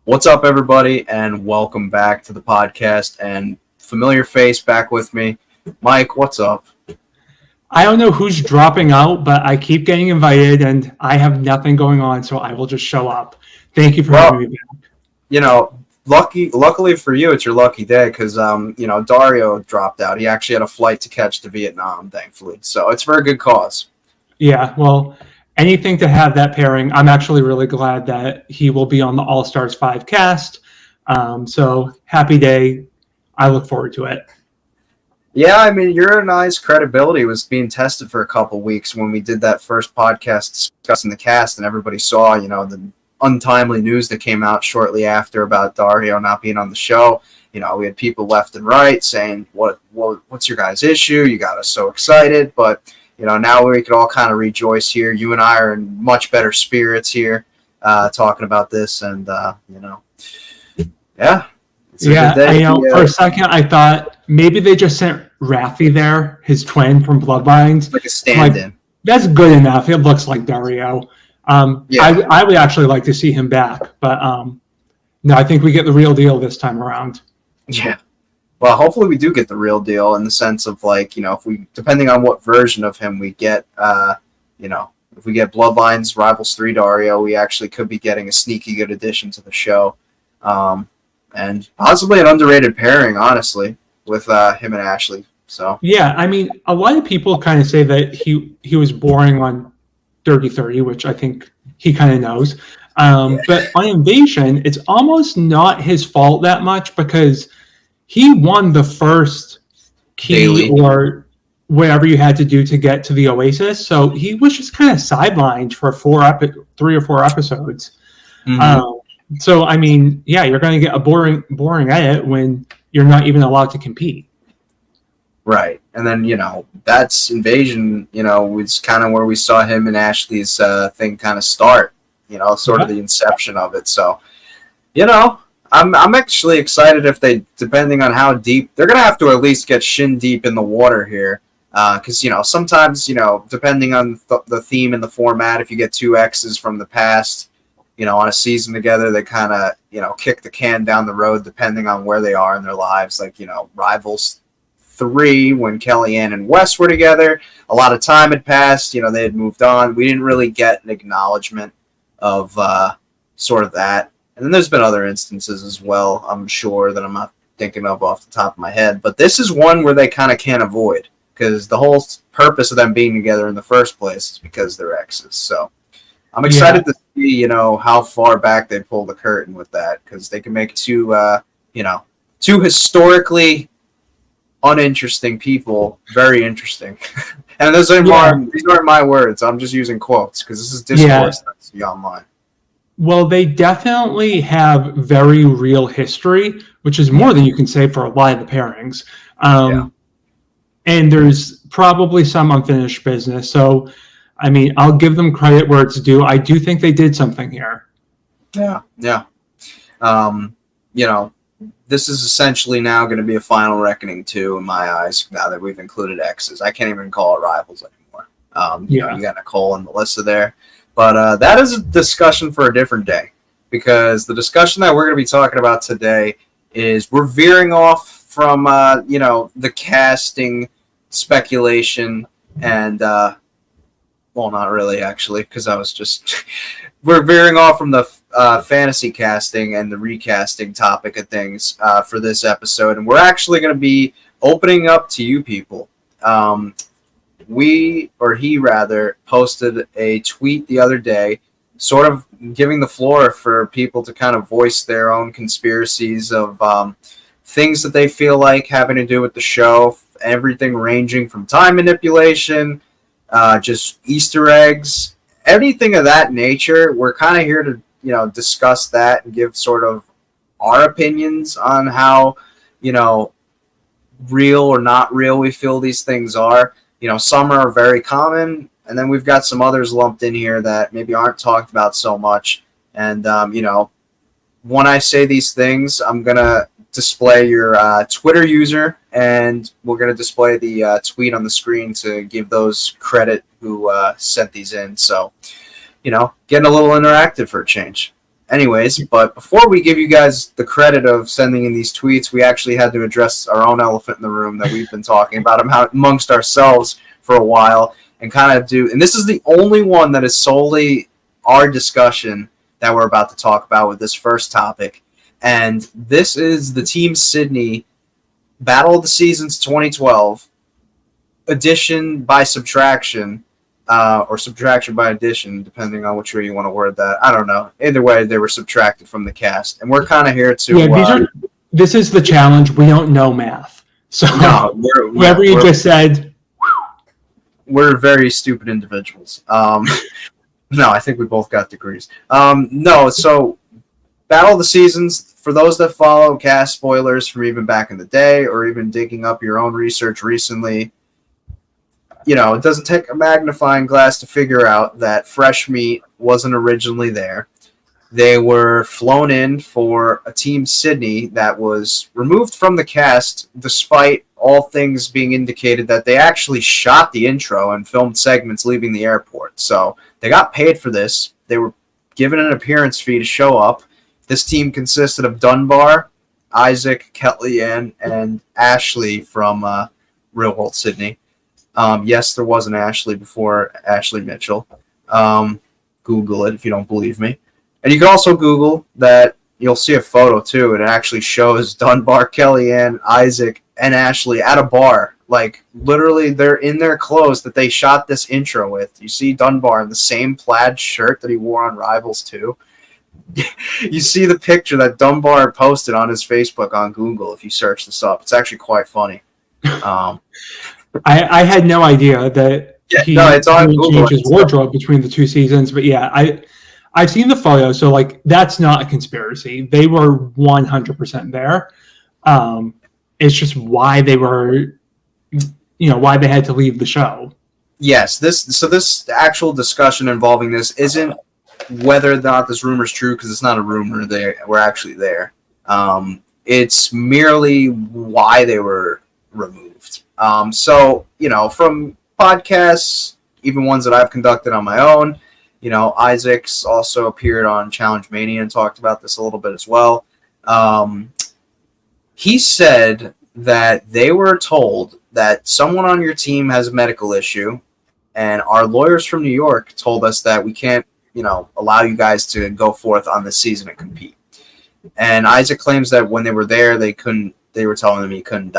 What's up, everybody, and welcome back to the podcast. And familiar face back with me, Mike. What's up? I don't know who's dropping out, but I keep getting invited, and I have nothing going on, so I will just show up. Thank you for having me back. You know, luckily for you, it's your lucky day because Dario dropped out. He actually had a flight to catch to Vietnam, thankfully. So it's for a good cause. Yeah, well, anything to have that pairing. I'm actually really glad that he will be on the All Stars 5 cast. So happy day. I look forward to it. Yeah, I mean, your and I's credibility was being tested for a couple weeks when we did that first podcast discussing the cast, and everybody saw, the untimely news that came out shortly after about Dario not being on the show. We had people left and right saying, what's your guys' issue? You got us so excited. But, now we could all kind of rejoice here. You and I are in much better spirits here talking about this. And, yeah. For a second, I thought maybe they just sent Rafi there, his twin from Bloodlines. Like a stand-in. That's good enough. It looks like Dario. I would actually like to see him back, but no, I think we get the real deal this time around. Yeah. Well, hopefully we do get the real deal in the sense of if we, depending on what version of him we get, if we get Bloodlines Rivals 3 Dario, we actually could be getting a sneaky good addition to the show. And possibly an underrated pairing, honestly, with him and Ashley. So yeah, I mean, a lot of people kind of say that he was boring on Dirty 30, which I think he kind of knows. But on Invasion, it's almost not his fault that much because he won the first key Daily. Or whatever you had to do to get to the Oasis. So he was just kind of sidelined for 3 or 4 episodes. Mm-hmm. So, I mean, yeah, you're going to get a boring edit when you're not even allowed to compete. Right. And then, that's Invasion, was kind of where we saw him and Ashley's thing kind of start, sort of the inception of it. So, I'm actually excited if they, depending on how deep, they're going to have to at least get shin deep in the water here. Because, sometimes, depending on the theme and the format, if you get 2 exes from the past, on a season together, they kind of, kick the can down the road depending on where they are in their lives. Like, Rivals 3, when Kellyanne and Wes were together, a lot of time had passed, they had moved on. We didn't really get an acknowledgement of sort of that. And then there's been other instances as well, I'm sure, that I'm not thinking of off the top of my head. But this is one where they kind of can't avoid, because the whole purpose of them being together in the first place is because they're exes. So I'm excited to see, how far back they pull the curtain with that, because they can make two historically uninteresting people very interesting. And these aren't my words. I'm just using quotes because this is discourse that's online. Well, they definitely have very real history, which is more than you can say for a lot of the pairings. And there's probably some unfinished business. So, I mean, I'll give them credit where it's due. I do think they did something here. Yeah. This is essentially now going to be a final reckoning too, in my eyes, now that we've included Exes. I can't even call it Rivals anymore. You got Nicole and Melissa there. But that is a discussion for a different day, because the discussion that we're going to be talking about today is we're veering off from, the casting speculation and, well, not really, actually, because I was just... we're veering off from the fantasy casting and the recasting topic of things for this episode, and we're actually going to be opening up to you people. He posted a tweet the other day, sort of giving the floor for people to kind of voice their own conspiracies of things that they feel like having to do with the show, everything ranging from time manipulation, just Easter eggs, anything of that nature. We're kind of here to, discuss that and give sort of our opinions on how, real or not real we feel these things are. Some are very common, and then we've got some others lumped in here that maybe aren't talked about so much. And, when I say these things, I'm going to display your Twitter user, and we're going to display the tweet on the screen to give those credit who sent these in. So, getting a little interactive for a change. Anyways, but before we give you guys the credit of sending in these tweets, we actually had to address our own elephant in the room that we've been talking about amongst ourselves for a while, and kind of do. And this is the only one that is solely our discussion that we're about to talk about with this first topic, and this is the Team Sydney Battle of the Seasons 2012 addition by subtraction. Or subtraction by addition, depending on which way you want to word that. I don't know. Either way, they were subtracted from the cast, and we're kind of here to. Yeah, this is the challenge. We don't know math, so no, whatever you just said. We're very stupid individuals. No, I think we both got degrees. No, so Battle of the Seasons. For those that follow cast spoilers from even back in the day, or even digging up your own research recently. It doesn't take a magnifying glass to figure out that fresh meat wasn't originally there. They were flown in for a Team Sydney that was removed from the cast, despite all things being indicated that they actually shot the intro and filmed segments leaving the airport. So they got paid for this. They were given an appearance fee to show up. This team consisted of Dunbar, Isaac, Kellyanne, and Ashley from Real World Sydney. Yes, there was an Ashley before Ashley Mitchell. Google it if you don't believe me. And you can also Google that. You'll see a photo, too, and it actually shows Dunbar, Kellyanne, Isaac, and Ashley at a bar. Like, literally, they're in their clothes that they shot this intro with. You see Dunbar in the same plaid shirt that he wore on Rivals 2. You see the picture that Dunbar posted on his Facebook on Google if you search this up. It's actually quite funny. I had no idea that it's on Google. Changed his wardrobe between the two seasons, but yeah, I've seen the photo, so like that's not a conspiracy. They were 100% there. It's just why they were, why they had to leave the show. Yes, this actual discussion involving this isn't whether or not this rumor is true, because it's not a rumor. They were actually there. It's merely why they were removed. So, from podcasts, even ones that I've conducted on my own, Isaac's also appeared on Challenge Mania and talked about this a little bit as well. He said that they were told that someone on your team has a medical issue, and our lawyers from New York told us that we can't, allow you guys to go forth on this season and compete. And Isaac claims that when they were there, they were telling him he couldn't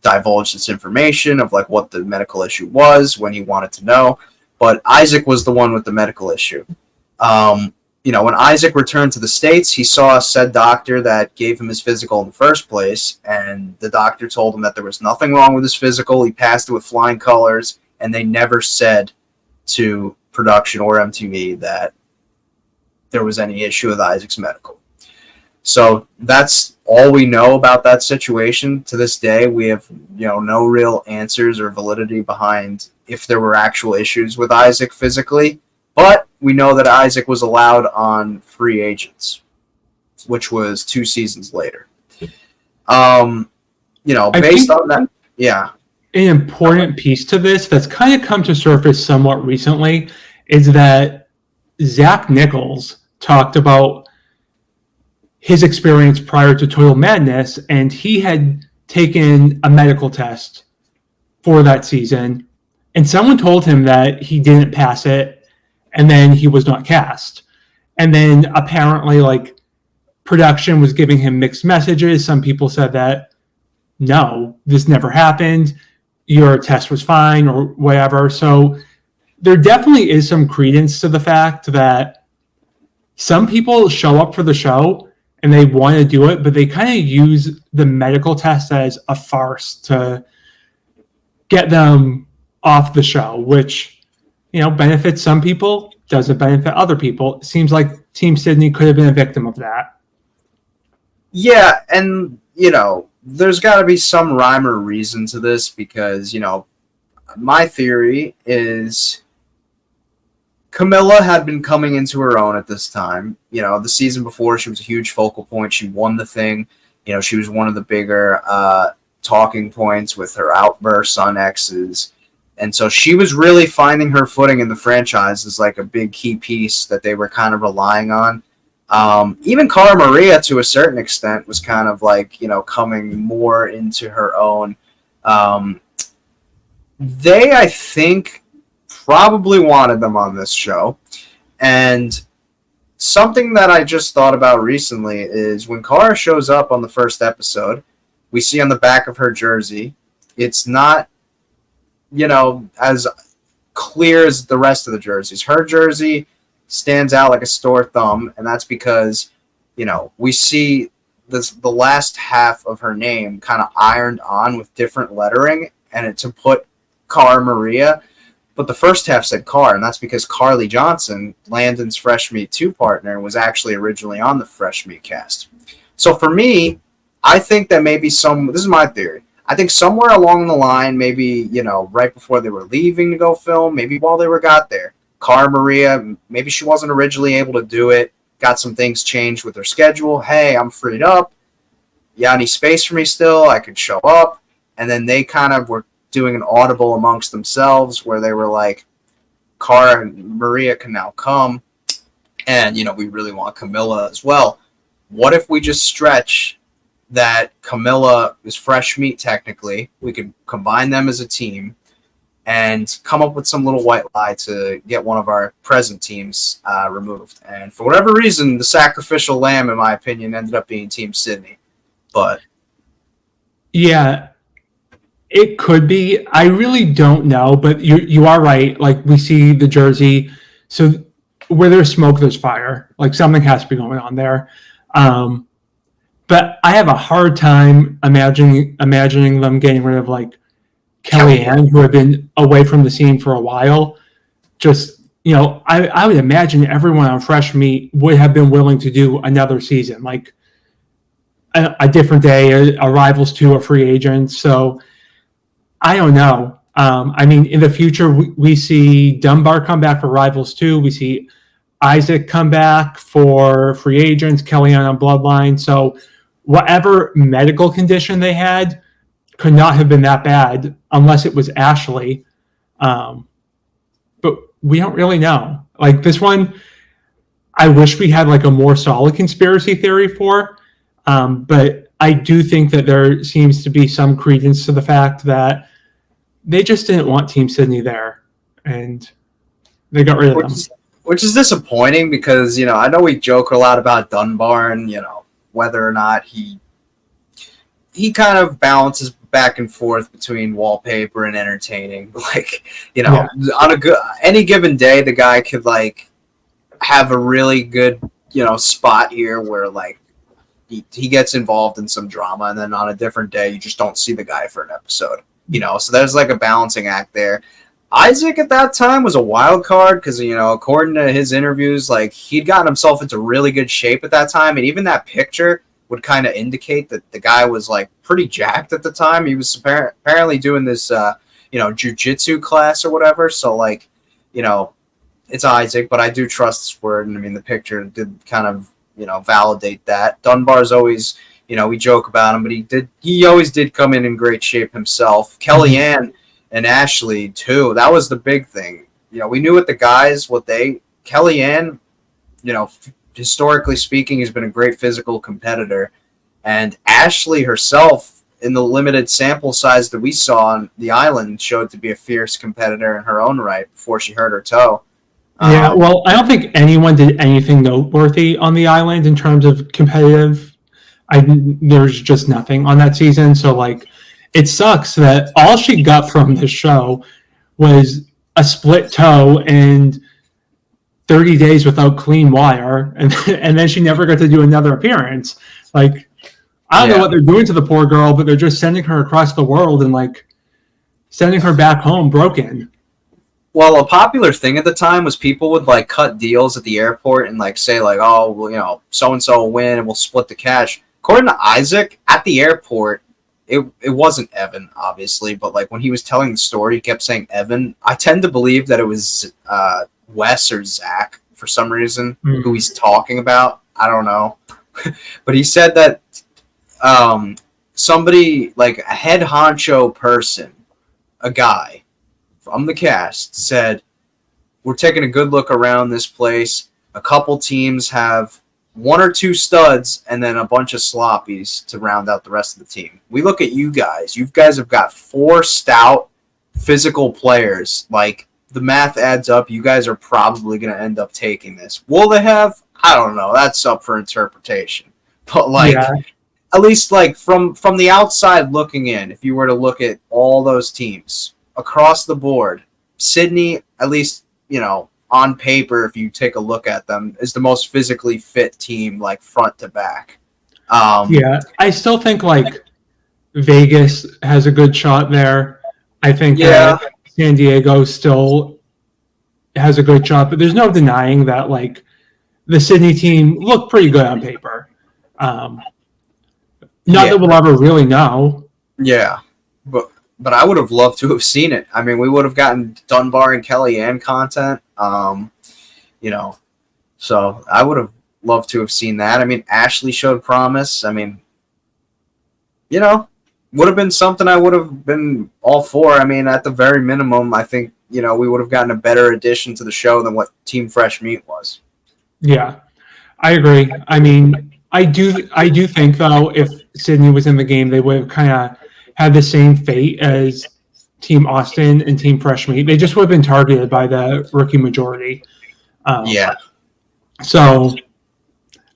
divulge this information of like what the medical issue was when he wanted to know, but Isaac was the one with the medical issue. When Isaac returned to the States, he saw said doctor that gave him his physical in the first place, and the doctor told him that there was nothing wrong with his physical. He passed it with flying colors, and they never said to production or MTV that there was any issue with Isaac's medical. So that's all we know about that situation. To this day, we have no real answers or validity behind if there were actual issues with Isaac physically. But we know that Isaac was allowed on Free Agents, which was 2 seasons later. Based on that, yeah. An important piece to this that's kind of come to surface somewhat recently is that Zach Nichols talked about his experience prior to Total Madness, and he had taken a medical test for that season, and someone told him that he didn't pass it, and then he was not cast. And then apparently, like, production was giving him mixed messages. Some people said that, no, this never happened, your test was fine, or whatever. So there definitely is some credence to the fact that some people show up for the show and they want to do it, but they kind of use the medical test as a farce to get them off the show, which, benefits some people, doesn't benefit other people. It seems like Team Sydney could have been a victim of that. Yeah, and, there's got to be some rhyme or reason to this because, my theory is Camilla had been coming into her own at this time. The season before, she was a huge focal point. She won the thing. She was one of the bigger talking points with her outbursts on Exes. And so she was really finding her footing in the franchise as like a big key piece that they were kind of relying on. Even Cara Maria, to a certain extent, was kind of like, coming more into her own. They, I think, probably wanted them on this show. And something that I just thought about recently is when Cara shows up on the first episode, we see on the back of her jersey, it's not, as clear as the rest of the jerseys. Her jersey stands out like a sore thumb, and that's because, we see the last half of her name kind of ironed on with different lettering, and it's to put Cara Maria, but the first half said Car, and that's because Carly Johnson, Landon's Fresh Meat 2 partner, was actually originally on the Fresh Meat cast. So for me, I think that maybe this is my theory, I think somewhere along the line, maybe, right before they were leaving to go film, maybe while they got there, Cara Maria, maybe she wasn't originally able to do it, got some things changed with her schedule. Hey, I'm freed up. You got any space for me still? I could show up. And then they kind of were doing an audible amongst themselves where they were like, Cara and Maria can now come. And, we really want Camilla as well. What if we just stretch that Camilla is Fresh Meat technically? We could combine them as a team and come up with some little white lie to get one of our present teams removed. And for whatever reason, the sacrificial lamb, in my opinion, ended up being Team Sydney. But yeah, it could be. I really don't know, but you are right. Like, we see the jersey. So where there's smoke, there's fire. Like, something has to be going on there. But I have a hard time imagining them getting rid of, like, Kellyanne, who had been away from the scene for a while. Just, I would imagine everyone on Fresh Meat would have been willing to do another season, like a different day, a Rivals 2, a Free Agent. So I don't know. In the future, we see Dunbar come back for Rivals 2. We see Isaac come back for Free Agents, Kellyanne on Bloodline. So whatever medical condition they had could not have been that bad unless it was Ashley. But we don't really know. Like, this one, I wish we had like a more solid conspiracy theory for. But I do think that there seems to be some credence to the fact that they just didn't want Team Sydney there, and they got rid of them. Which is disappointing because, I know we joke a lot about Dunbar and, whether or not he kind of balances back and forth between wallpaper and entertaining. Like, on any given day, the guy could like have a really good, spot here where like he gets involved in some drama, and then on a different day, you just don't see the guy for an episode. So there's like a balancing act there. Isaac at that time was a wild card because, according to his interviews, like he'd gotten himself into really good shape at that time, and even that picture would kind of indicate that the guy was like pretty jacked at the time. He was apparently doing this, jujitsu class or whatever. So like, it's Isaac, but I do trust his word. And the picture did kind of, validate that. Dunbar's always, we joke about him, but he always did come in great shape himself. Kellyanne and Ashley too. That was the big thing. We knew what the guys, Kellyanne, historically speaking, has been a great physical competitor. And Ashley herself, in the limited sample size that we saw on the island, showed to be a fierce competitor in her own right before she hurt her toe. Yeah, well, I don't think anyone did anything noteworthy on the island in terms of competitive. There's just nothing on that season. So, like, it sucks that all she got from this show was a split toe and 30 days without clean wire, and then she never got to do another appearance. Like, I don't know what they're doing to the poor girl, but they're just sending her across the world and like sending her back home broken. Well, a popular thing at the time was people would like cut deals at the airport and like say like, oh, well, so and so will win and we'll split the cash. According to Isaac, at the airport, it wasn't Evan, obviously, but like when he was telling the story, he kept saying Evan. I tend to believe that it was Wes or Zach for some reason, who he's talking about. I don't know. But he said that somebody, like a head honcho person, a guy, from the cast said, we're taking a good look around this place. A couple teams have one or two studs and then a bunch of sloppies to round out the rest of the team. We look at you guys. You guys have got 4 stout physical players. Like, the math adds up. You guys are probably going to end up taking this. Will they have? I don't know. That's up for interpretation. But, like, at least, like, from the outside looking in, if you were to look at all those teams across the board, Sydney, at least, you know, on paper, if you take a look at them, is the most physically fit team, like, front to back. I still think, like, Vegas has a good shot there. I think that San Diego still has a good shot, but there's no denying that, like, the Sydney team looked pretty good on paper. Not that we'll ever really know. Yeah, but I would have loved to have seen it. I mean, we would have gotten Dunbar and Kellyanne content, you know. So I would have loved to have seen that. I mean, Ashley showed promise. I mean, you know, would have been something I would have been all for. I mean, at the very minimum, I think, you know, we would have gotten a better addition to the show than what Team Fresh Meat was. Yeah, I agree. I mean, I do think, though, if Sydney was in the game, they would have kind of had the same fate as Team Austin and Team Fresh Meat. They just would have been targeted by the rookie majority. So,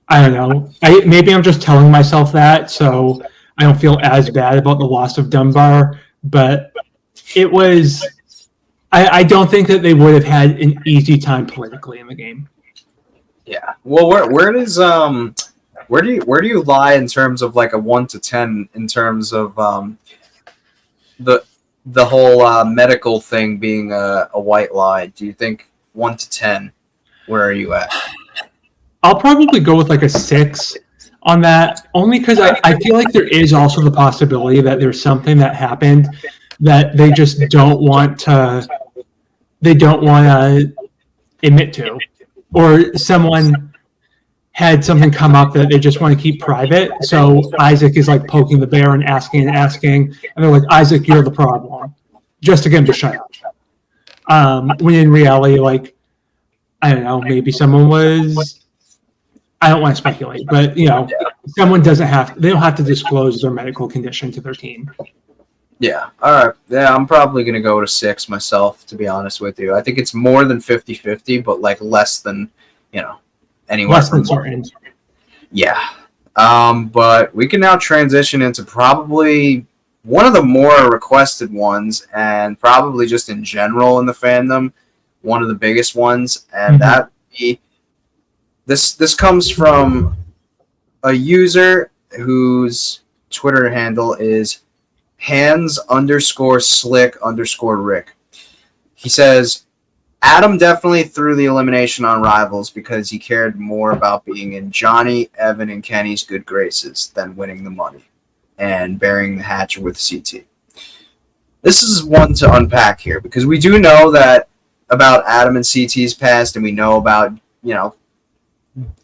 I don't know. Maybe I'm just telling myself that, so I don't feel as bad about the loss of Dunbar. But it was... I don't think that they would have had an easy time politically in the game. Yeah. Well, where do you lie in terms of like a 1 to 10 in terms of the whole medical thing being a white lie? Do you think 1 to 10? Where are you at? I'll probably go with like a 6 on that, only because I feel like there is also the possibility that there's something that happened that they just don't want to admit to, or someone had something come up that they just want to keep private. So Isaac is like poking the bear and asking, and they're like, Isaac, you're the problem, just to get him to shut up. When in reality, like, I don't know, maybe someone was, I don't want to speculate, but, you know, someone they don't have to disclose their medical condition to their team. Yeah. All right. Yeah, I'm probably going to go to 6 myself, to be honest with you. I think it's more than 50-50, but like less than, you know, anywhere. Less than certain. Yeah. But we can now transition into probably one of the more requested ones, and probably just in general in the fandom, one of the biggest ones, and that would be this comes from a user whose Twitter handle is hands_slick_Rick. He says, Adam definitely threw the elimination on Rivals because he cared more about being in Johnny, Evan, and Kenny's good graces than winning the money and burying the hatchet with CT. This is one to unpack here, because we do know that about Adam and CT's past, and we know about, you know,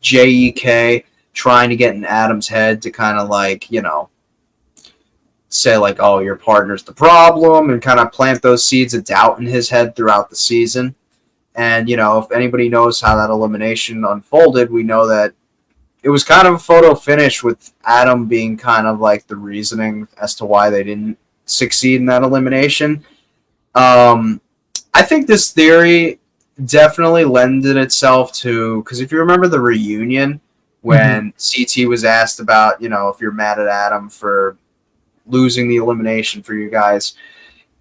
JEK trying to get in Adam's head to kind of like, you know, say like, oh, your partner's the problem, and kind of plant those seeds of doubt in his head throughout the season. And, you know, if anybody knows how that elimination unfolded, we know that it was kind of a photo finish with Adam being kind of like the reasoning as to why they didn't succeed in that elimination. I think this theory definitely lended itself to, because if you remember the reunion when CT was asked about, you know, if you're mad at Adam for losing the elimination for you guys,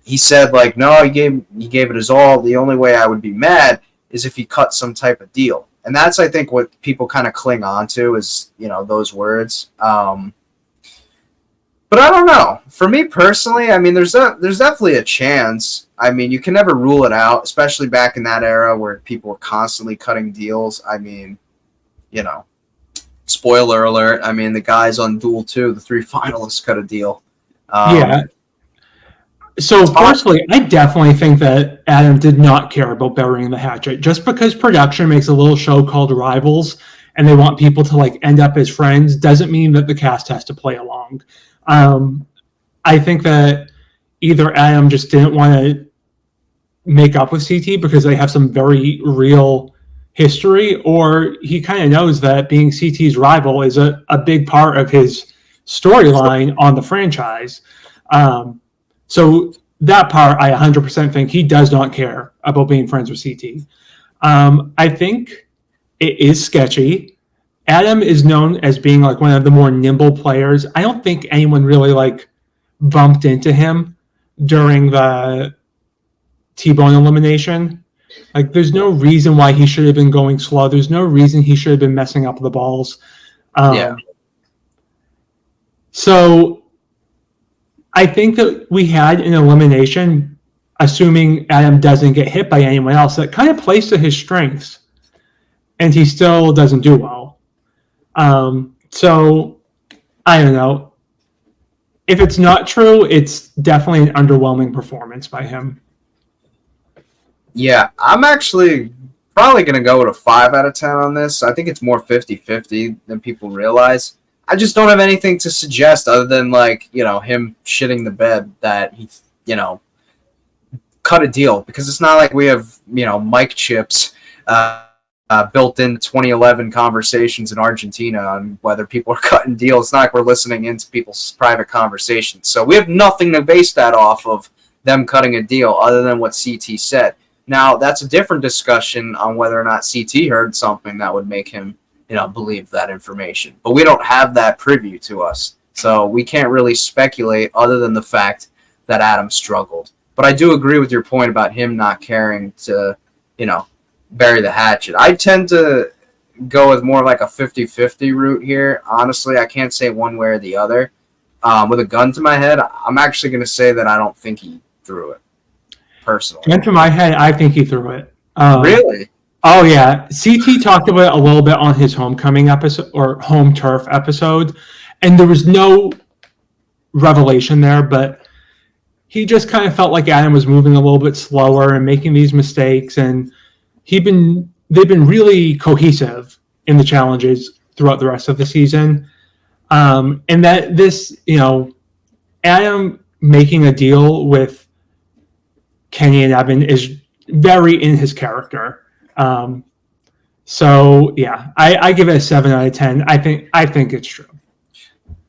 he said like, no, he gave it his all. The only way I would be mad is if he cut some type of deal. And that's, I think, what people kind of cling on to is, you know, those words. But I don't know. For me personally, I mean, there's definitely a chance. I mean, you can never rule it out, especially back in that era where people were constantly cutting deals. I mean, you know, spoiler alert. I mean, the guys on Duel 2, the 3 finalists, cut a deal. So personally, I definitely think that Adam did not care about burying the hatchet. Just because production makes a little show called Rivals and they want people to like end up as friends doesn't mean that the cast has to play along. I think that either Adam just didn't want to make up with CT because they have some very real history, or he kind of knows that being CT's rival is a big part of his storyline on the franchise. So that part, I 100% think he does not care about being friends with CT. I think it is sketchy. Adam is known as being like one of the more nimble players. I don't think anyone really like bumped into him during the T-Bone elimination. Like, there's no reason why he should have been going slow. There's no reason he should have been messing up the balls. So I think that we had an elimination, assuming Adam doesn't get hit by anyone else, that kind of plays to his strengths, and he still doesn't do well. So I don't know. If it's not true, it's definitely an underwhelming performance by him. Yeah, I'm actually probably going to go with a 5 out of 10 on this. I think it's more 50-50 than people realize. I just don't have anything to suggest other than, like, you know, him shitting the bed that he, you know, cut a deal. Because it's not like we have, you know, mic chips built in 2011 conversations in Argentina on whether people are cutting deals. It's not like we're listening into people's private conversations. So we have nothing to base that off of them cutting a deal other than what CT said. Now, that's a different discussion on whether or not CT heard something that would make him, you know, believe that information. But we don't have that preview to us. So we can't really speculate other than the fact that Adam struggled. But I do agree with your point about him not caring to, you know, bury the hatchet. I tend to go with more like a 50-50 route here. Honestly, I can't say one way or the other. With a gun to my head, I'm actually going to say that I don't think he threw it. Personally. Gun to my head, I think he threw it. Really? Oh, yeah. CT talked about it a little bit on his homecoming episode or home turf episode, and there was no revelation there, but he just kind of felt like Adam was moving a little bit slower and making these mistakes, and they've been really cohesive in the challenges throughout the rest of the season. And that this, you know, Adam making a deal with Kenny and Evan is very in his character. So yeah, I give it a 7 out of 10. I think it's true.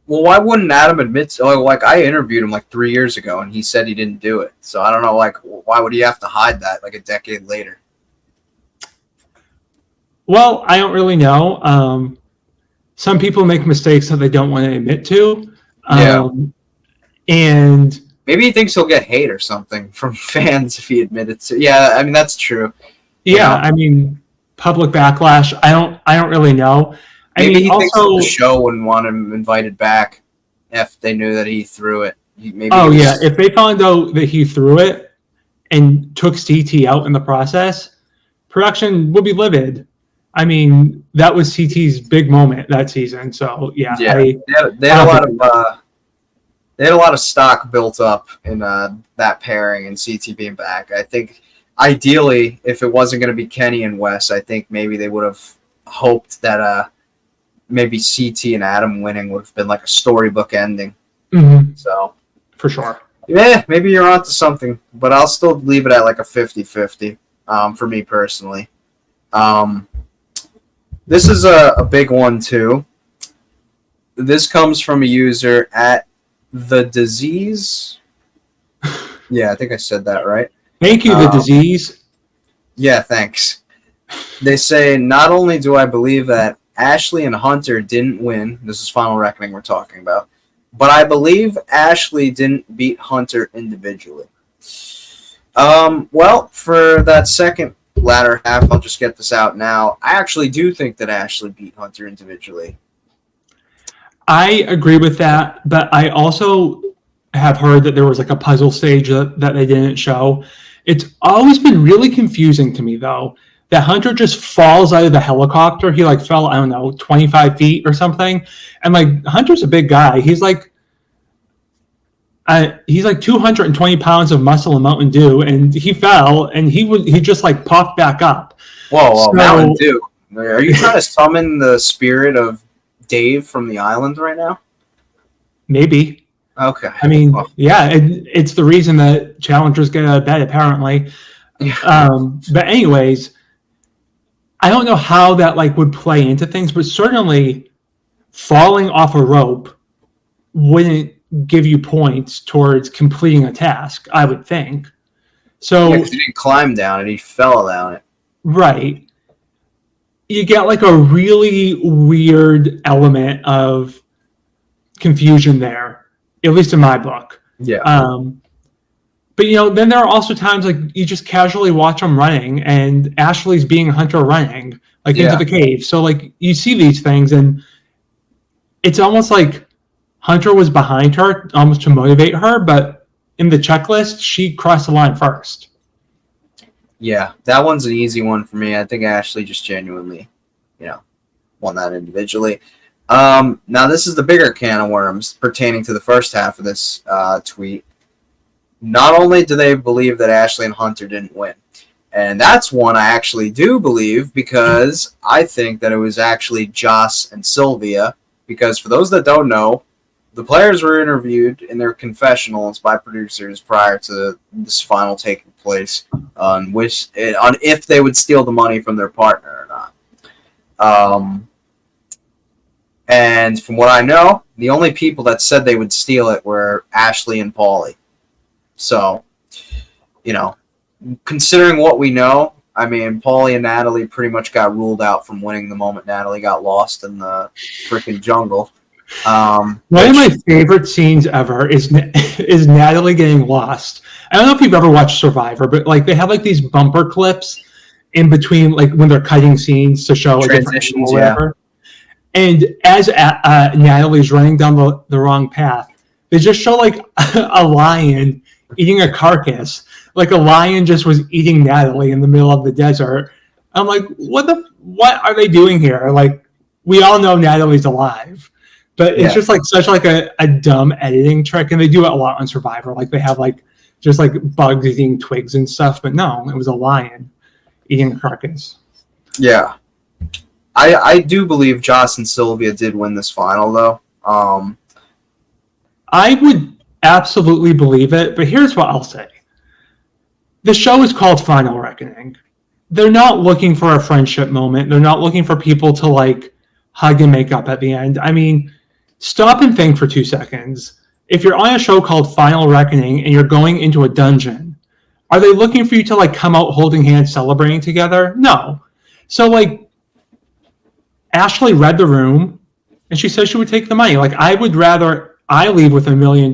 Well, why wouldn't Adam admit to, like, I interviewed him like 3 years ago and he said he didn't do it. So I don't know, like, why would he have to hide that like a decade later? Well, I don't really know. Some people make mistakes that they don't want to admit to. And maybe he thinks he'll get hate or something from fans if he admitted to. Yeah, I mean, that's true. Yeah, I mean, public backlash. I don't really know. Maybe he thinks the show wouldn't want him invited back if they knew that he threw it. If they found out that he threw it and took CT out in the process, production would be livid. I mean, that was CT's big moment that season. So yeah, they had a lot of stock built up in that pairing and CT being back. I think ideally, if it wasn't going to be Kenny and Wes, I think maybe they would have hoped that maybe CT and Adam winning would have been like a storybook ending. Mm-hmm. So for sure. Yeah, maybe you're onto something, but I'll still leave it at like a 50-50 for me personally. This is a big one too. This comes from a user at The Disease. Yeah, I think I said that right. Thank you, The Disease. Yeah, thanks. They say, not only do I believe that Ashley and Hunter didn't win, this is Final Reckoning we're talking about, but I believe Ashley didn't beat Hunter individually. Well, for that second latter half, I'll just get this out now. I actually do think that Ashley beat Hunter individually. I agree with that, but I also have heard that there was like a puzzle stage that they didn't show. It's always been really confusing to me, though, that Hunter just falls out of the helicopter. He like fell, I don't know, 25 feet or something. And like Hunter's a big guy. He's like 220 pounds of muscle and Mountain Dew, and he fell and he just like popped back up. Whoa, Mountain Dew. Are you trying to summon the spirit of Dave from the island right now? Maybe. Okay. I mean, yeah, it's the reason that challengers get out of bed, apparently. But anyways, I don't know how that like would play into things, but certainly falling off a rope wouldn't give you points towards completing a task, I would think. So Yeah, 'cause he didn't climb down it; he fell down it. right, you get like a really weird element of confusion there, at least in my book. Yeah. But then there are also times like you just casually watch them running, and Ashley's being Hunter running like into the cave. So like you see these things, and it's almost like Hunter was behind her, almost to motivate her. But in the checklist, she crossed the line first. Yeah, that one's an easy one for me. I think Ashley just genuinely, won that individually. Now this is the bigger can of worms pertaining to the first half of this tweet. Not only do they believe that Ashley and Hunter didn't win, and that's one I actually do believe, because I think that it was actually Joss and Sylvia, because for those that don't know, the players were interviewed in their confessionals by producers prior to this final taking place on if they would steal the money from their partner or not. And from what I know, the only people that said they would steal it were Ashley and Paulie. So, considering what we know, I mean, Paulie and Natalie pretty much got ruled out from winning the moment Natalie got lost in the freaking jungle. One of my favorite scenes ever is Natalie getting lost. I don't know if you've ever watched Survivor, but like they have like these bumper clips in between, like when they're cutting scenes to show transitions, or whatever. And as Natalie's running down the wrong path, they just show like a lion eating a carcass. Like a lion just was eating Natalie in the middle of the desert. I'm like, what are they doing here? Like, we all know Natalie's alive. But it's just like such like a dumb editing trick, and they do it a lot on Survivor. Like they have like just like bugs eating twigs and stuff, but no, it was a lion eating a carcass. Yeah, I do believe Joss and Sylvia did win this final, though. I would absolutely believe it, but here's what I'll say: the show is called Final Reckoning. They're not looking for a friendship moment. They're not looking for people to like hug and make up at the end. I mean, stop and think for 2 seconds. If you're on a show called Final Reckoning and you're going into a dungeon, are they looking for you to like come out holding hands, celebrating together? No. So like, Ashley read the room and she said she would take the money. Like, I would rather I leave with $1 million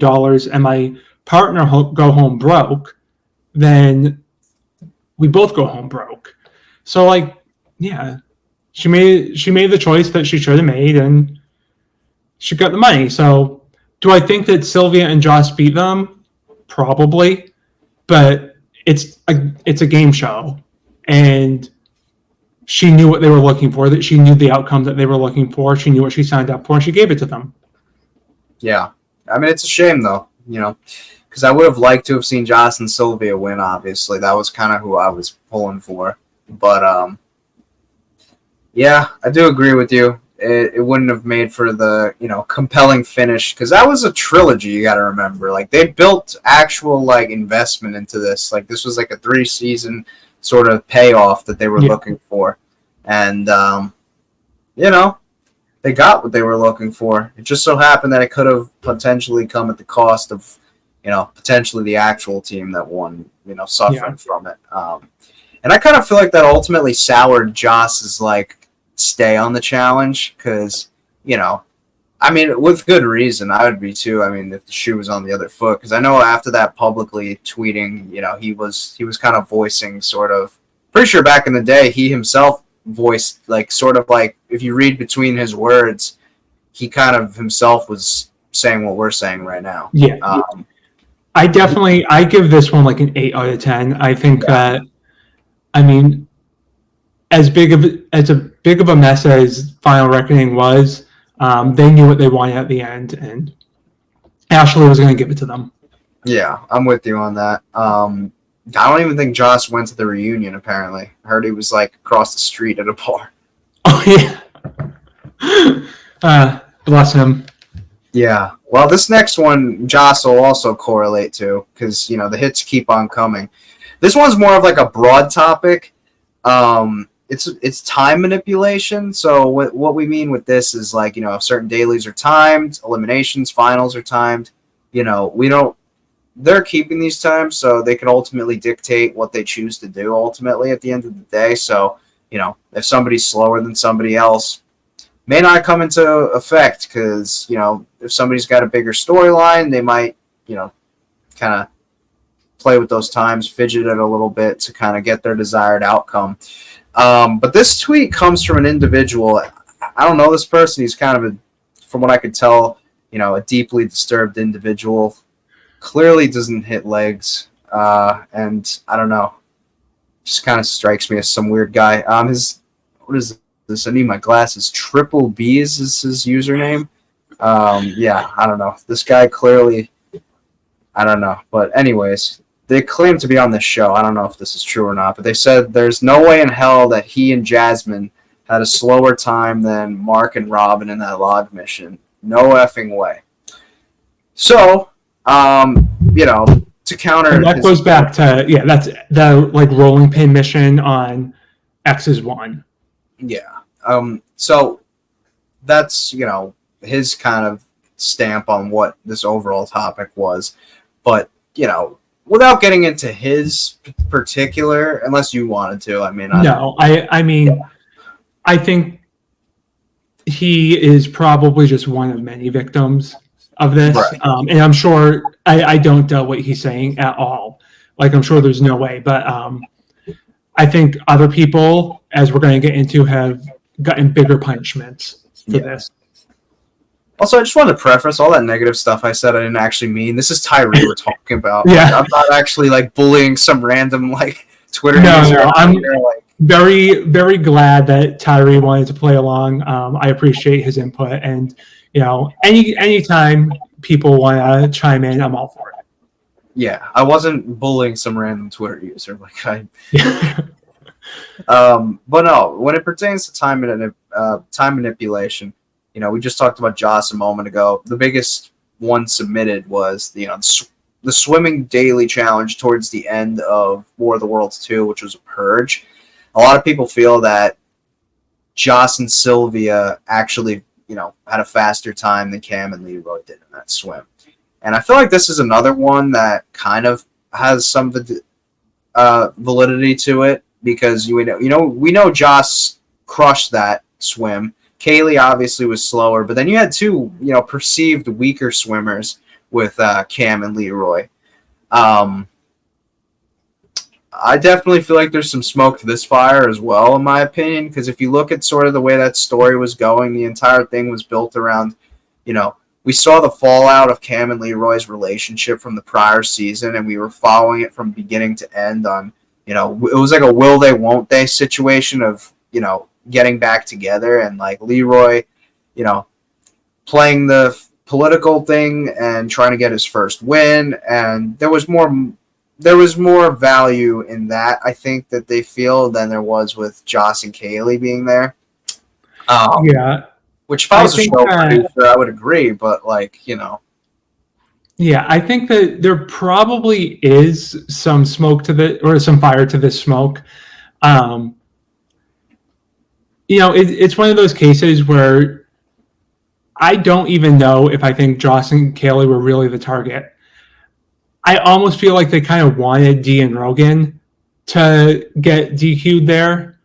and my partner go home broke than we both go home broke. So like, yeah, she made the choice that she should have made, and she got the money. So do I think that Sylvia and Joss beat them? Probably, but it's a game show, and she knew what they were looking for, that she knew the outcome that they were looking for. She knew what she signed up for, and she gave it to them. Yeah. I mean, it's a shame, though, because I would have liked to have seen Joss and Sylvia win, obviously. That was kind of who I was pulling for. But, yeah, I do agree with you. It wouldn't have made for the, compelling finish, because that was a trilogy, you got to remember. Like, they built actual, like, investment into this. Like, this was like a 3-season sort of payoff that they were looking for. And, they got what they were looking for. It just so happened that it could have potentially come at the cost of, potentially the actual team that won, suffering from it. And I kind of feel like that ultimately soured Joss's, like, stay on the challenge, because, I mean, with good reason, I would be too. I mean, if the shoe was on the other foot, because I know after that publicly tweeting, he was kind of voicing sort of, pretty sure back in the day, he himself voiced, like, sort of like, if you read between his words, he kind of himself was saying what we're saying right now. Yeah. I give this one like an 8 out of 10. I think that, I mean, as big of a mess as Final Reckoning was, they knew what they wanted at the end, and Ashley was going to give it to them. Yeah, I'm with you on that. I don't even think Joss went to the reunion, apparently. I heard he was, like, across the street at a bar. Oh, yeah. Bless him. Yeah. Well, this next one, Joss will also correlate to, because, the hits keep on coming. This one's more of like a broad topic. It's time manipulation. So what we mean with this is like, you know, if certain dailies are timed, eliminations, finals are timed, you know, we don't. They're keeping these times so they can ultimately dictate what they choose to do ultimately at the end of the day. So, you know, if somebody's slower than somebody else, may not come into effect because, you know, if somebody's got a bigger storyline, they might, you know, kind of play with those times, fidget it a little bit to kind of get their desired outcome. But this tweet comes from an individual. I don't know this person. He's kind of, from what I could tell, you know, a deeply disturbed individual. Clearly doesn't hit legs. And I don't know. Just kind of strikes me as some weird guy. What is this? I need my glasses. Triple B's is his username. Yeah, I don't know. This guy clearly, I don't know. But anyways, they claim to be on this show. I don't know if this is true or not, but they said there's no way in hell that he and Jasmine had a slower time than Mark and Robin in that log mission. No effing way. So, you know, to counter... And that goes back to, yeah, that's the, like, rolling pin mission on Exes 1. Yeah. So that's, you know, his kind of stamp on what this overall topic was. But, you know, without getting into his particular, unless you wanted to, I mean... I mean, yeah. I think he is probably just one of many victims of this. Right. And I'm sure I don't doubt what he's saying at all. Like, I'm sure there's no way. But I think other people, as we're going to get into, have gotten bigger punishments for this. Also, I just wanted to preface all that negative stuff I said I didn't actually mean. This is Tyree we're talking about. Yeah. Like, I'm not actually, like, bullying some random, like, Twitter user. No, I'm very, very glad that Tyree wanted to play along. I appreciate his input. And, you know, anytime people want to chime in, I'm all for it. Yeah, I wasn't bullying some random Twitter user. Like, but no, when it pertains to time manipulation, you know, we just talked about Joss a moment ago. The biggest one submitted was the swimming daily challenge towards the end of War of the Worlds 2, which was a purge. A lot of people feel that Joss and Sylvia actually, you know, had a faster time than Cam and Leroy did in that swim. And I feel like this is another one that kind of has some validity to it because we know Joss crushed that swim. Kaylee obviously was slower, but then you had two, you know, perceived weaker swimmers with Cam and Leroy. I definitely feel like there's some smoke to this fire as well, in my opinion, because if you look at sort of the way that story was going, the entire thing was built around, you know, we saw the fallout of Cam and Leroy's relationship from the prior season, and we were following it from beginning to end on, you know, it was like a will they, won't they situation of, you know, getting back together, and like Leroy, you know, playing the political thing and trying to get his first win, and there was more value in that, I think, that they feel than there was with Joss and Kaylee being there. Yeah. Which if I was a show producer, I would agree, but like, you know. Yeah, I think that there probably is some smoke to or some fire to this smoke. You know, it's one of those cases where I don't even know if I think Joss and Kaylee were really the target. I almost feel like they kind of wanted Dee and Rogan to get DQ'd there,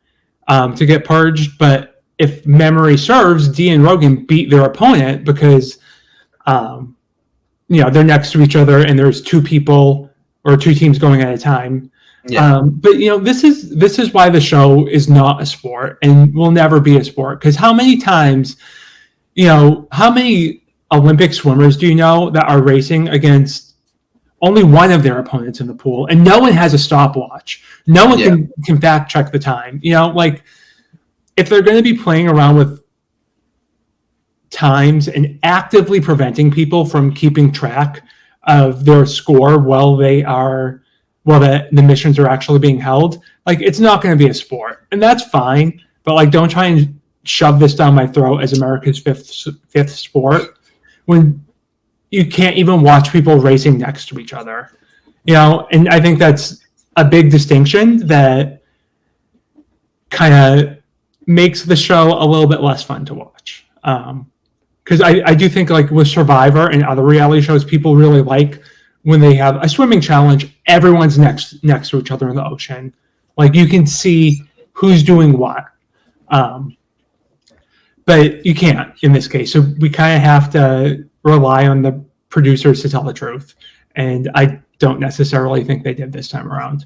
to get purged. But if memory serves, Dee and Rogan beat their opponent because, you know, they're next to each other and there's two people or two teams going at a time. Yeah. But, you know, this is why the show is not a sport and will never be a sport. Because how many times, you know, how many Olympic swimmers do you know that are racing against only one of their opponents in the pool, and no one has a stopwatch? No one can fact check the time. You know, like, if they're going to be playing around with times and actively preventing people from keeping track of their score while the missions are actually being held, like, it's not going to be a sport, and that's fine. But like, don't try and shove this down my throat as America's fifth sport when you can't even watch people racing next to each other, you know. And I think that's a big distinction that kind of makes the show a little bit less fun to watch. Because I do think like with Survivor and other reality shows, people really like when they have a swimming challenge, everyone's next to each other in the ocean. Like you can see who's doing what. But you can't in this case. So we kind of have to rely on the producers to tell the truth. And I don't necessarily think they did this time around.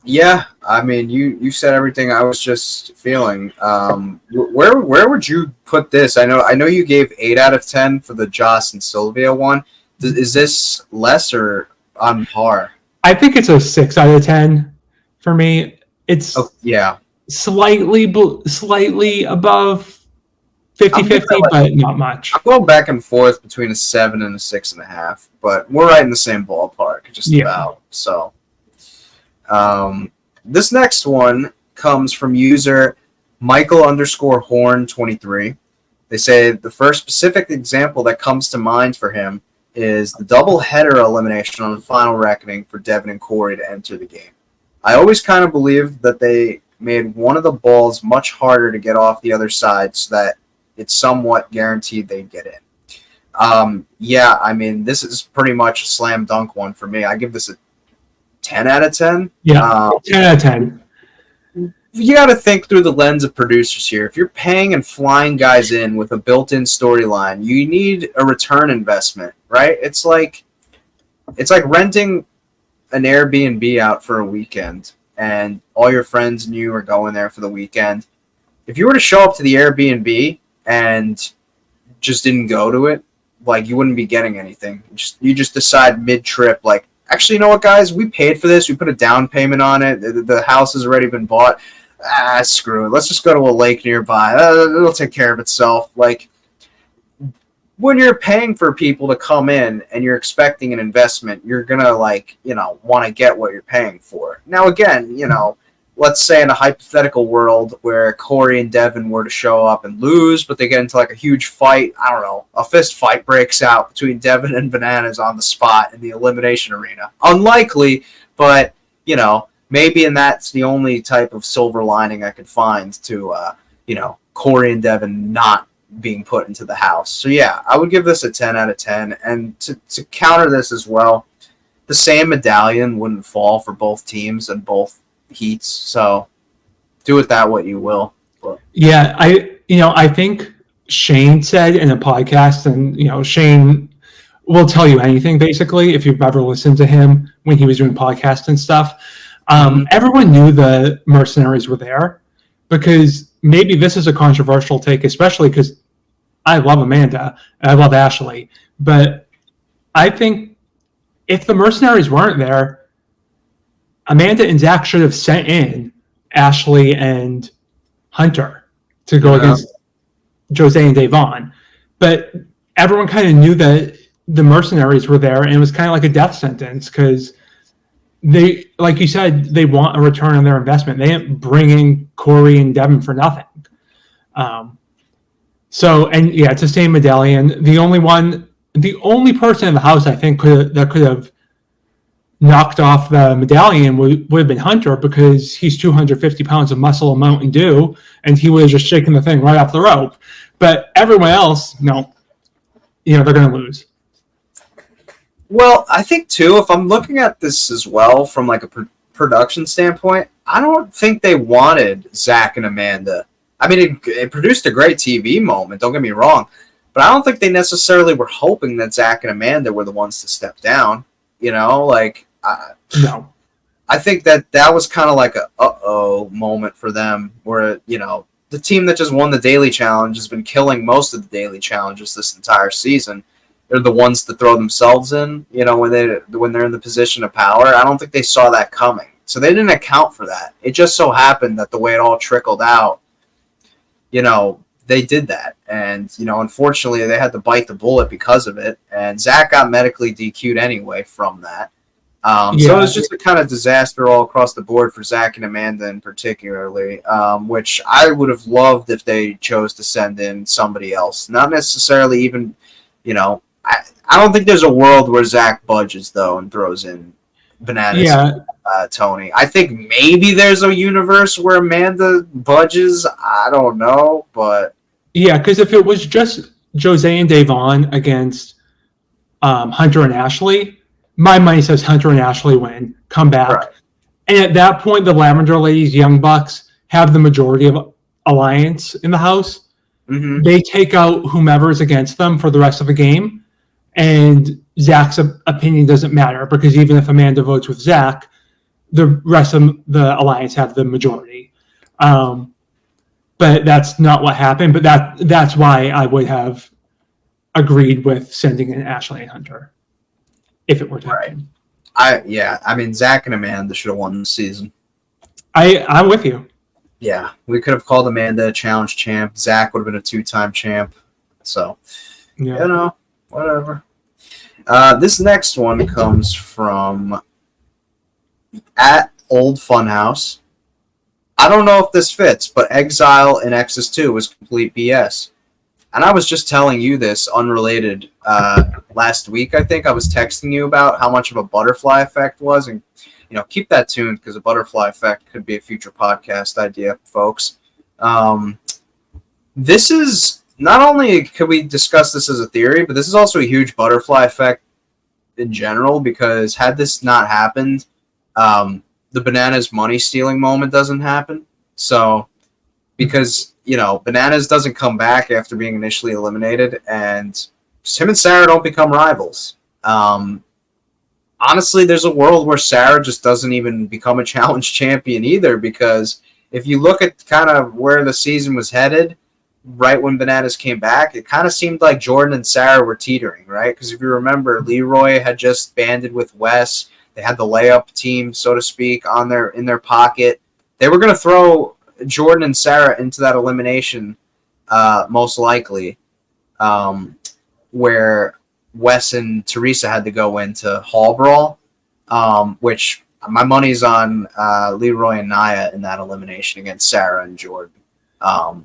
Yeah, I mean, you said everything I was just feeling. Where would you put this? I know you gave 8 out of 10 for the Joss and Sylvia one. Is this less or on par? I think it's a 6 out of 10 for me. It's slightly above 50-50, but not much. I'm going back and forth between a 7 and a 6.5, but we're right in the same ballpark, just about. So, this next one comes from user Michael_Horn23. They say the first specific example that comes to mind for him is the double header elimination on the final reckoning for Devin and Cory to enter the game. I always kind of believed that they made one of the balls much harder to get off the other side so that it's somewhat guaranteed they'd get in. Yeah, I mean, this is pretty much a slam dunk one for me. I give this a 10 out of 10. Yeah, 10 out of 10. You got to think through the lens of producers here. If you're paying and flying guys in with a built-in storyline, you need a return investment, right? It's like renting an Airbnb out for a weekend, and all your friends and you are going there for the weekend. If you were to show up to the Airbnb and just didn't go to it, like, you wouldn't be getting anything. You just decide mid-trip, like, actually, you know what, guys? We paid for this. We put a down payment on it. The house has already been bought. Screw it. Let's just go to a lake nearby. It'll take care of itself. Like, when you're paying for people to come in and you're expecting an investment, you're going to, like, want to get what you're paying for. Now, again, let's say in a hypothetical world where Cory and Devin were to show up and lose, but they get into like a huge fight. I don't know. A fist fight breaks out between Devin and Bananas on the spot in the elimination arena. Unlikely, but, maybe and that's the only type of silver lining I could find to, Cory and Devin not being put into the house. So, yeah, I would give this a 10 out of 10. And to counter this as well, the same medallion wouldn't fall for both teams and both heats, so do with that what you will. But. Yeah, I think Shane said in a podcast, and Shane will tell you anything basically if you've ever listened to him when he was doing podcasts and stuff. Everyone knew the mercenaries were there, because maybe this is a controversial take, especially because I love Amanda and I love Ashley, but I think if the mercenaries weren't there, Amanda and Zach should have sent in Ashley and Hunter to go against Jose and Devon. But everyone kind of knew that the mercenaries were there, and it was kind of like a death sentence because they, like you said, they want a return on their investment. They didn't bring in Cory and Devin for nothing. It's the same medallion. The only person in the house I think could have knocked off the medallion would have been Hunter, because he's 250 pounds of muscle and Mountain Dew, and he would have just shaken the thing right off the rope. But everyone else, no, they're going to lose. Well, I think too, if I'm looking at this as well from like a production standpoint, I don't think they wanted Zach and Amanda. I mean, it produced a great TV moment, don't get me wrong, but I don't think they necessarily were hoping that Zach and Amanda were the ones to step down. No. I think that was kind of like a uh-oh moment for them, where, the team that just won the daily challenge has been killing most of the daily challenges this entire season. They're the ones to throw themselves in, when they're in the position of power. I don't think they saw that coming. So they didn't account for that. It just so happened that the way it all trickled out, they did that. And, unfortunately, they had to bite the bullet because of it. And Zach got medically DQ'd anyway from that. So it was just a kind of disaster all across the board for Zach and Amanda in particularly, which I would have loved if they chose to send in somebody else. Not necessarily even, I don't think there's a world where Zach budges, though, and throws in Bananas. Yeah, Tony. I think maybe there's a universe where Amanda budges. I don't know, but Yeah, because if it was just Jose and Devon against Hunter and Ashley, my money says Hunter and Ashley win, come back. right. And at that point, the Lavender Ladies, Young Bucks, have the majority of alliance in the house. Mm-hmm. They take out whomever is against them for the rest of the game. And Zach's opinion doesn't matter because even if Amanda votes with Zach, the rest of the alliance have the majority. But that's not what happened. But that's why I would have agreed with sending in Ashley and Hunter if it were to happen. I mean, Zach and Amanda should have won this season. I'm with you. Yeah, we could have called Amanda a challenge champ. Zach would have been a 2-time champ. So, whatever. This next one comes from at Old Funhouse. I don't know if this fits, but Exile in Exes 2 was complete BS. And I was just telling you this unrelated last week. I think I was texting you about how much of a butterfly effect was, and keep that tuned because a butterfly effect could be a future podcast idea, folks. This is not only could we discuss this as a theory, but this is also a huge butterfly effect in general because had this not happened, the Bananas money stealing moment doesn't happen. So because Bananas doesn't come back after being initially eliminated, and him and Sarah don't become rivals. Honestly, there's a world where Sarah just doesn't even become a challenge champion either, because if you look at kind of where the season was headed, right when Bananas came back, it kind of seemed like Jordan and Sarah were teetering, right? Because if you remember, Leroy had just banded with Wes. They had the layup team, so to speak, in their pocket. They were going to throw Jordan and Sarah into that elimination, most likely, where Wes and Teresa had to go into Hall Brawl, which my money's on Leroy and Nia in that elimination against Sarah and Jordan. We're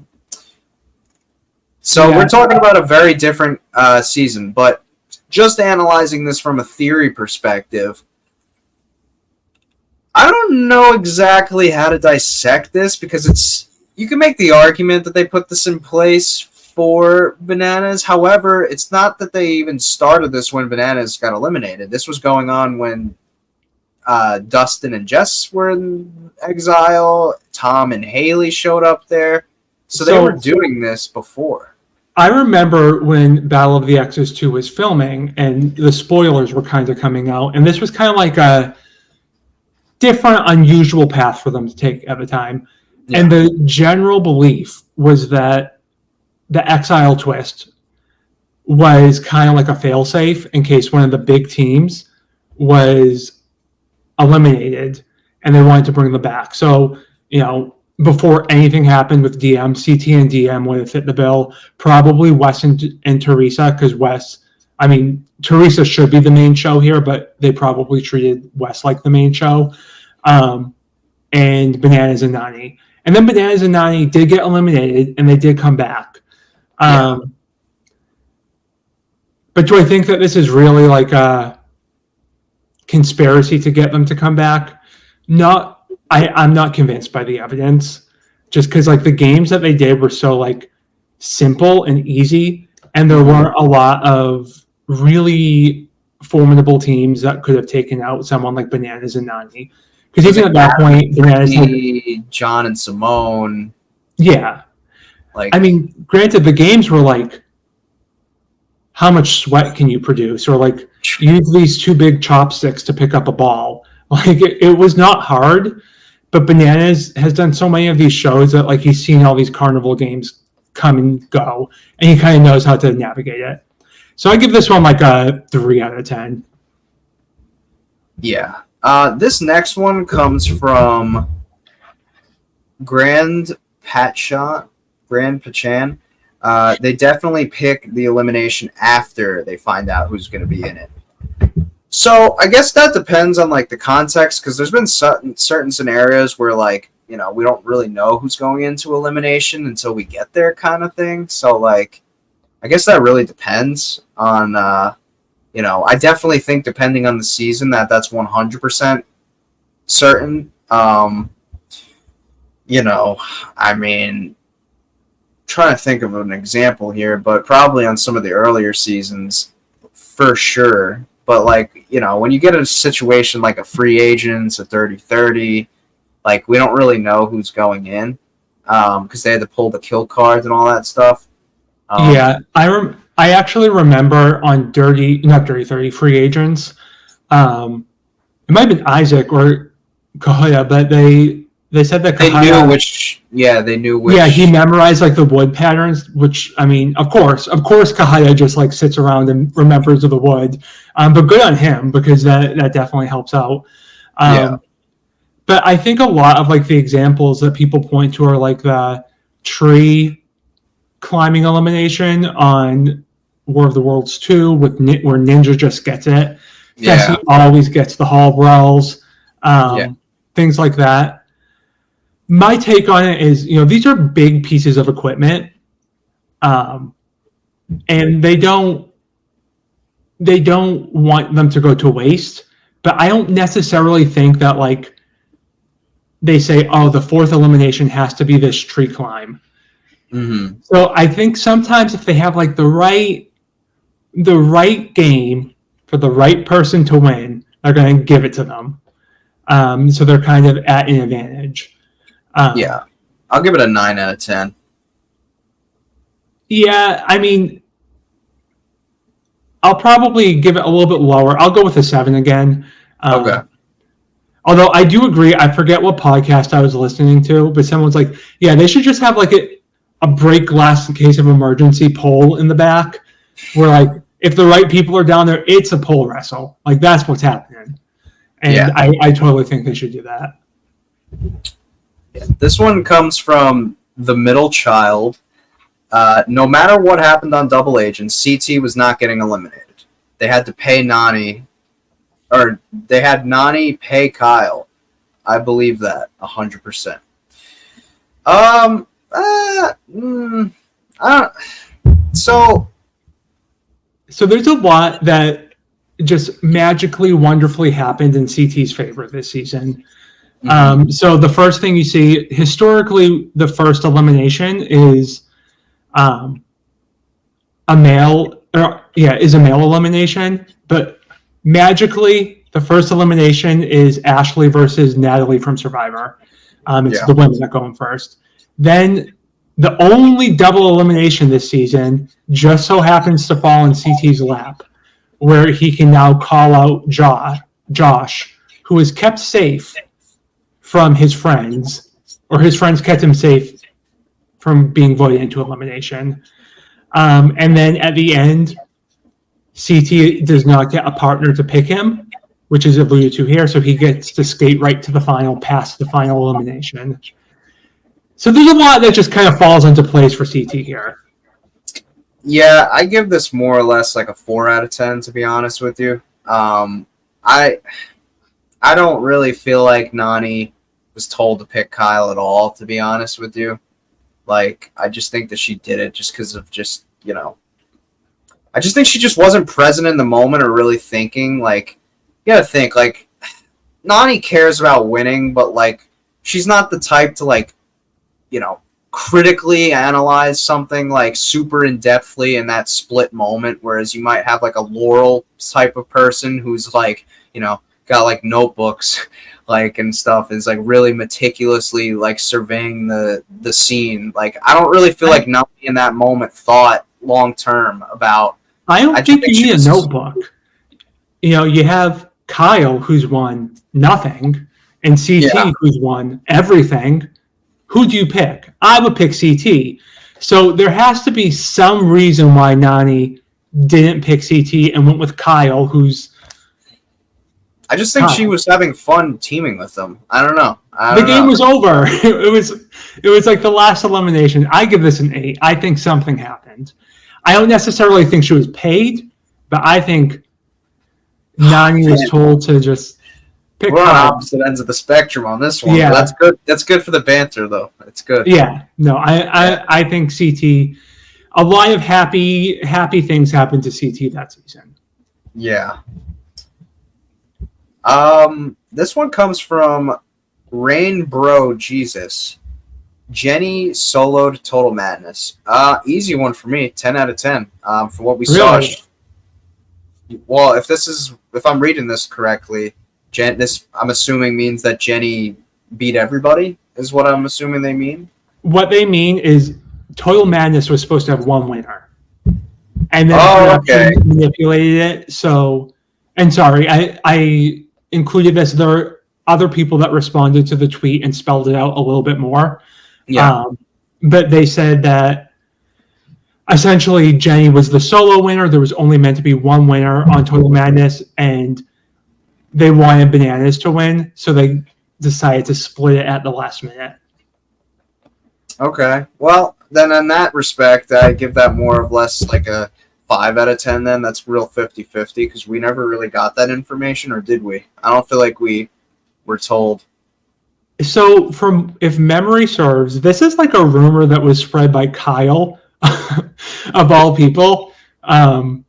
talking about a very different season, but just analyzing this from a theory perspective, I don't know exactly how to dissect this because you can make the argument that they put this in place for Bananas. However, it's not that they even started this when Bananas got eliminated. This was going on when Dustin and Jess were in Exile. Tom and Haley showed up there. So they were doing this before. I remember when Battle of the Exes 2 was filming and the spoilers were kind of coming out. And this was kind of like a different, unusual path for them to take at the time. Yeah. And the general belief was that the Exile twist was kind of like a failsafe in case one of the big teams was eliminated and they wanted to bring them back. So, before anything happened with DM, CT and DM would have fit the bill. Probably Wes and Teresa, because Teresa should be the main show here, but they probably treated Wes like the main show. And Bananas and Nani. And then Bananas and Nani did get eliminated, and they did come back. But do I think that this is really like a conspiracy to get them to come back? I'm not convinced by the evidence, just because like the games that they did were so like simple and easy, and there weren't a lot of really formidable teams that could have taken out someone like Bananas and Nani. Because even at that point, Bananas John and Simone. Yeah. Granted, the games were like, how much sweat can you produce? Or like, use these two big chopsticks to pick up a ball. Like, it was not hard, but Bananas has done so many of these shows that like he's seen all these carnival games come and go, and he kind of knows how to navigate it. So I give this one like a 3 out of 10. Yeah. This next one comes from Grand Pachan. They definitely pick the elimination after they find out who's going to be in it. So I guess that depends on like the context, because there's been certain scenarios where like, we don't really know who's going into elimination until we get there kind of thing. So like, I guess that really depends on, I definitely think depending on the season that's 100% certain. You know, I mean, trying to think of an example here, but probably on some of the earlier seasons, for sure. But like, you know, when you get a situation like a free agents, a 30-30, like we don't really know who's going in because they had to pull the kill cards and all that stuff. Yeah, I actually remember on not Dirty 30 free agents. It might have been Isaac or Kahoya, but they said that They Kahoya, knew which. Yeah, they knew which. yeah, he memorized like the wood patterns, which I mean, of course, Kahoya just like sits around and remembers of the wood. But good on him because that definitely helps out. Yeah. But I think a lot of like the examples that people point to are like the tree climbing elimination on War of the Worlds 2 where Ninja just gets it. Yeah. Fessy always gets the Hall Brells, things like that. My take on it is, you know, these are big pieces of equipment, and they don't want them to go to waste. But I don't necessarily think that like they say, oh, the fourth elimination has to be this tree climb. Mm-hmm. So I think sometimes if they have like the right game for the right person to win, they're going to give it to them. So they're kind of at an advantage. Yeah, I'll give it a 9 out of 10. Yeah, I mean, I'll probably give it a little bit lower. I'll go with a 7 again. Okay. Although I do agree, I forget what podcast I was listening to, but someone's like, yeah, they should just have like a break glass in case of emergency pole in the back where like if the right people are down there, it's a pole wrestle. Like that's what's happening. And yeah. I totally think they should do that. Yeah. This one comes from the middle child. No matter what happened on Double Agents, CT was not getting eliminated. They had to pay Nany, or they had Nany pay Kyle. I believe that 100%. So there's a lot that just magically, wonderfully happened in CT's favor this season. Mm-hmm. So the first thing you see, historically, the first elimination is a male elimination, but magically, the first elimination is Ashley versus Natalie from Survivor. It's the women that go in first. Then the only double elimination this season just so happens to fall in CT's lap, where he can now call out Josh, who is kept safe from his friends, or his friends kept him safe from being voted into elimination. And then at the end, CT does not get a partner to pick him, which is alluded to here, so he gets to skate right to the final, past the final elimination. So there's a lot that just kind of falls into place for CT here. Yeah, I give this more or less like a 4 out of 10, to be honest with you. I don't really feel like Nany was told to pick Kyle at all, to be honest with you. Like, I just think that she did it just because of just, you know, I just think she just wasn't present in the moment or really thinking. Like, you gotta think, like, Nany cares about winning, but, like, she's not the type to, like, you know, critically analyze something, like, super in-depthly in that split moment, whereas you might have, like, a Laurel type of person who's, like, you know, got, like, notebooks, like, and stuff, is, like, really meticulously, like, surveying the scene. Like, I don't really feel like Nany in that moment thought long-term about... I don't think you need a notebook. You know, you have Kyle, who's won nothing, and CT, who's won everything. Who do you pick? I would pick CT. So there has to be some reason why Nany didn't pick CT and went with Kyle, who's... I just think she was having fun teaming with them. I don't know. The game was over. It was like the last elimination. I give this an 8. I think something happened. I don't necessarily think she was paid, but I think Nany was told to just pick We're on opposite ends of the spectrum on this one. Yeah. That's good. That's good for the banter, though. It's good. Yeah. No, I think CT, a lot of happy things happened to CT that season. Yeah. This one comes from Rain Bro Jesus. Jenny soloed Total Madness. Easy one for me. 10 out of 10. From what we saw. Really? Well, if I'm reading this correctly, this I'm assuming means that Jenny beat everybody. Is what I'm assuming they mean. What they mean is Total Madness was supposed to have one winner, and then Okay. manipulated it. So, and sorry, I included this. There are other people that responded to the tweet and spelled it out a little bit more. Yeah. But they said that essentially Jenny was the solo winner. There was only meant to be one winner on Total Madness, and they wanted Bananas to win, so they decided to split it at the last minute. Okay. Well, then in that respect, I give that more or less like a 5 out of 10 then. That's real 50-50 because we never really got that information, or did we? I don't feel like we were told. So, from if memory serves, this is like a rumor that was spread by Kyle, of all people, at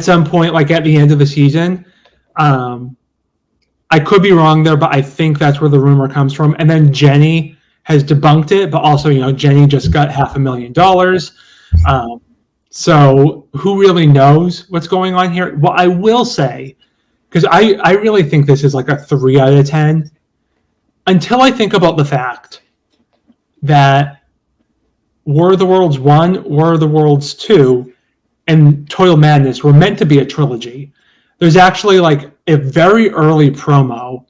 some point, like at the end of the season. I could be wrong there, but I think that's where the rumor comes from. And then Jenny has debunked it, but also, Jenny just got $500,000. So who really knows what's going on here? Well, I will say, because I really think this is like a 3 out of 10, until I think about the fact that War of the Worlds 1, War of the Worlds 2, and Total Madness were meant to be a trilogy. There's actually like a very early promo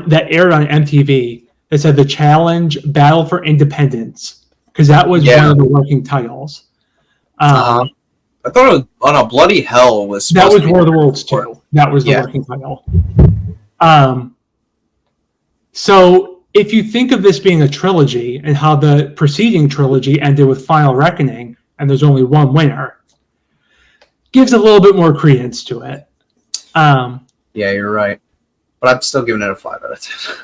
that aired on MTV that said the challenge Battle for Independence, because that was one of the working titles. I thought it was On a Bloody Hell was that was War of the Worlds 2. That was the working title. So if you think of this being a trilogy and how the preceding trilogy ended with Final Reckoning and there's only one winner, gives a little bit more credence to it. Yeah, you're right. But I'm still giving it a 5 out of 10.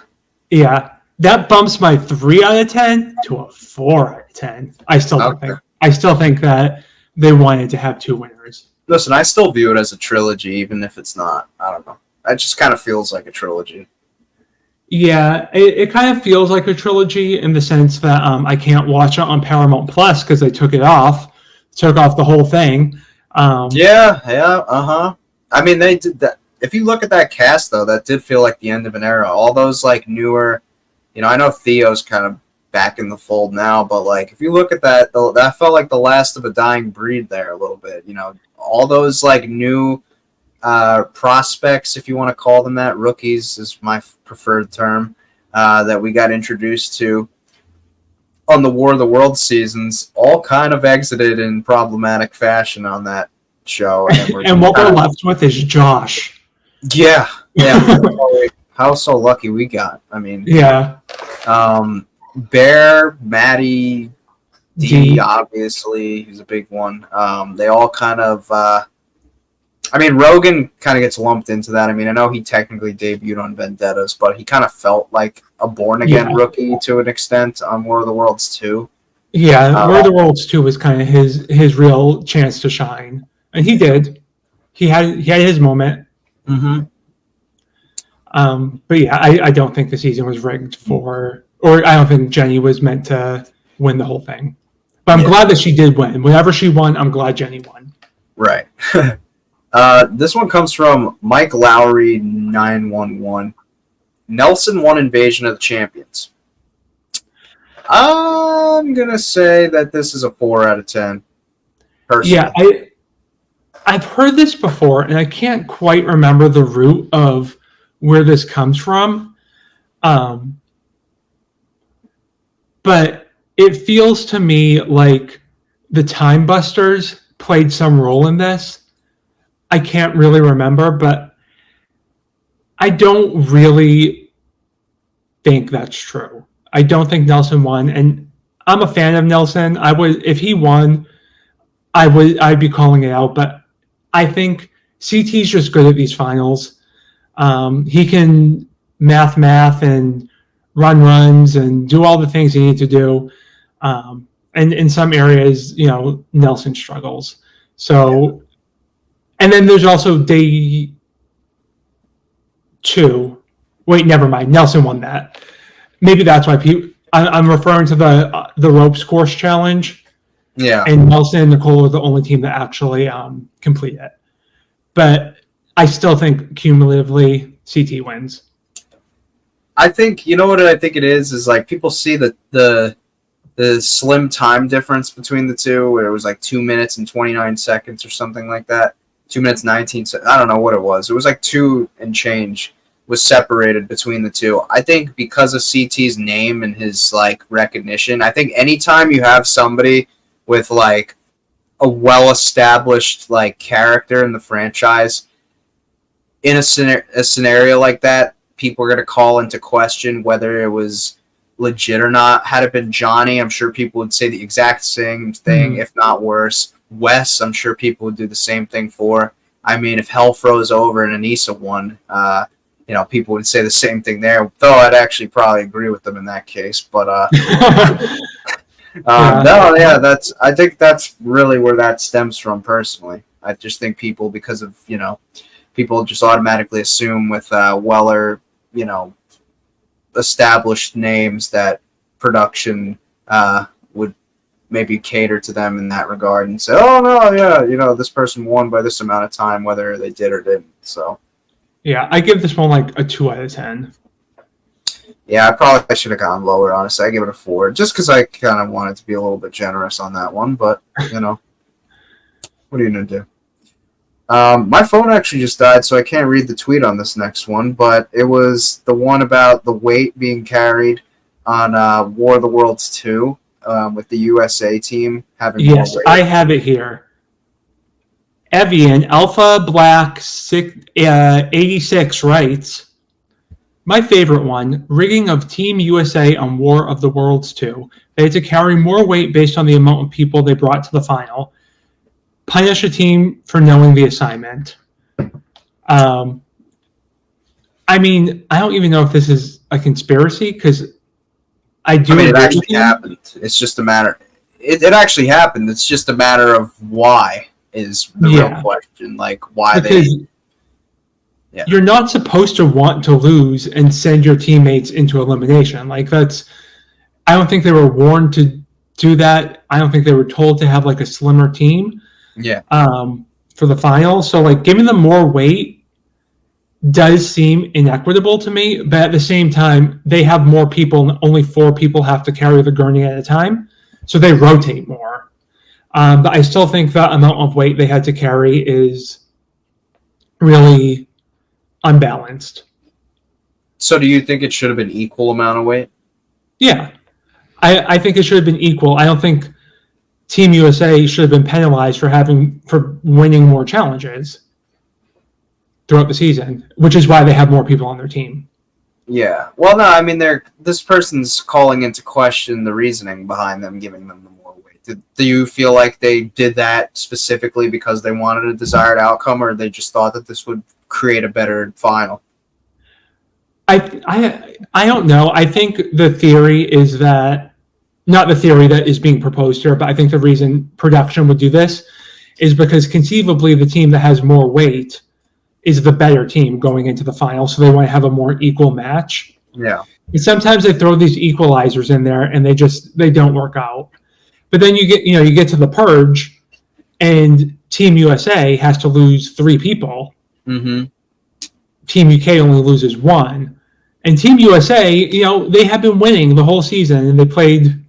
Yeah, that bumps my 3 out of 10 to a 4 out of 10. I still think that they wanted to have two winners. Listen, I still view it as a trilogy, even if it's not. I don't know. It just kind of feels like a trilogy. Yeah, it kind of feels like a trilogy in the sense that I can't watch it on Paramount Plus because they took off the whole thing. I mean, they did that. If you look at that cast, though, that did feel like the end of an era. All those like newer, I know Theo's kind of back in the fold now, but like if you look at that, that felt like the last of a dying breed there a little bit. All those like new prospects, if you want to call them that, rookies is my preferred term, that we got introduced to on the War of the Worlds seasons, all kind of exited in problematic fashion on that show. And what we're left with is Josh. Yeah. How so lucky we got. I mean, yeah. Bear, Maddie, D, obviously, he's a big one. They all kind of, Rogan kind of gets lumped into that. I mean, I know he technically debuted on Vendettas, but he kind of felt like a born-again rookie to an extent on War of the Worlds 2. Yeah, War of the Worlds 2 was kind of his real chance to shine. And he did. He had his moment. Mm-hmm. But yeah, I don't think the season was rigged for, or I don't think Jenny was meant to win the whole thing. But I'm glad that she did win. Whenever she won, I'm glad Jenny won. Right. This one comes from Mike Lowry 911. Nelson won Invasion of the Champions. I'm gonna say that this is a 4 out of 10. Personally. Yeah, I've heard this before, and I can't quite remember the root of where this comes from. But it feels to me like the Time Busters played some role in this. I can't really remember, but I don't really think that's true. I don't think Nelson won, and I'm a fan of Nelson. If he won, I'd be calling it out, but I think CT's just good at these finals. He can math and run runs and do all the things he needs to do. And in some areas, Nelson struggles. So, and then there's also 2. Wait, never mind. Nelson won that. Maybe that's why I'm referring to the ropes course challenge. Yeah. And Nelson and Nicole are the only team that actually complete it. But I still think cumulatively CT wins. I think, you know what I think it is like people see the slim time difference between the two, where it was like 2 minutes and 29 seconds or something like that. 2 minutes 19 seconds. I don't know what it was. It was like 2 and change was separated between the two. I think because of CT's name and his like recognition, I think anytime you have somebody with like a well-established like character in the franchise in a scenario like that, people are going to call into question whether it was legit or not. Had it been Johnny, I'm sure people would say the exact same thing, if not worse. Wes, I'm sure people would do the same thing for. I mean, if hell froze over and Anissa won, people would say the same thing there, though I'd actually probably agree with them in that case. But I think that's really where that stems from personally. I just think people, because of, people just automatically assume with Weller, established names that production would maybe cater to them in that regard and say, oh no, yeah, this person won by this amount of time, whether they did or didn't. So yeah, I give this one like a 2 out of 10. Yeah, I probably should have gone lower, honestly. I give it a 4, just because I kind of wanted to be a little bit generous on that one, but, what are you going to do? My phone actually just died, so I can't read the tweet on this next one, but it was the one about the weight being carried on War of the Worlds 2 with the USA team having more weight. Yes, I have it here. Evian, Alpha Black 86 writes, my favorite one, rigging of Team USA on War of the Worlds 2. They had to carry more weight based on the amount of people they brought to the final. Punish a team for knowing the assignment. I mean, I don't even know if this is a conspiracy, because it actually happened. It's just a matter. It actually happened. It's just a matter of why is the real question. Like, why Yeah. You're not supposed to want to lose and send your teammates into elimination. Like, I don't think they were warned to do that. I don't think they were told to have like a slimmer team. Yeah. For the final. So like giving them more weight does seem inequitable to me, but at the same time, they have more people and only 4 people have to carry the gurney at a time. So they rotate more. But I still think the amount of weight they had to carry is really unbalanced. So do you think it should have been equal amount of weight? Yeah. I think it should have been equal. I don't think Team USA should have been penalized for winning more challenges throughout the season, which is why they have more people on their team. Yeah. Well, no, I mean, this person's calling into question the reasoning behind them giving them the more weight. Do you feel like they did that specifically because they wanted a desired outcome, or they just thought that this would create a better final? I don't know. I think the theory is that, not the theory that is being proposed here, but I think the reason production would do this is because conceivably the team that has more weight is the better team going into the final, so they want to have a more equal match. Yeah. And sometimes they throw these equalizers in there and they don't work out. But then you get to the purge and Team USA has to lose 3 people. Mm-hmm. Team UK only loses 1. And Team USA, they have been winning the whole season, and they played,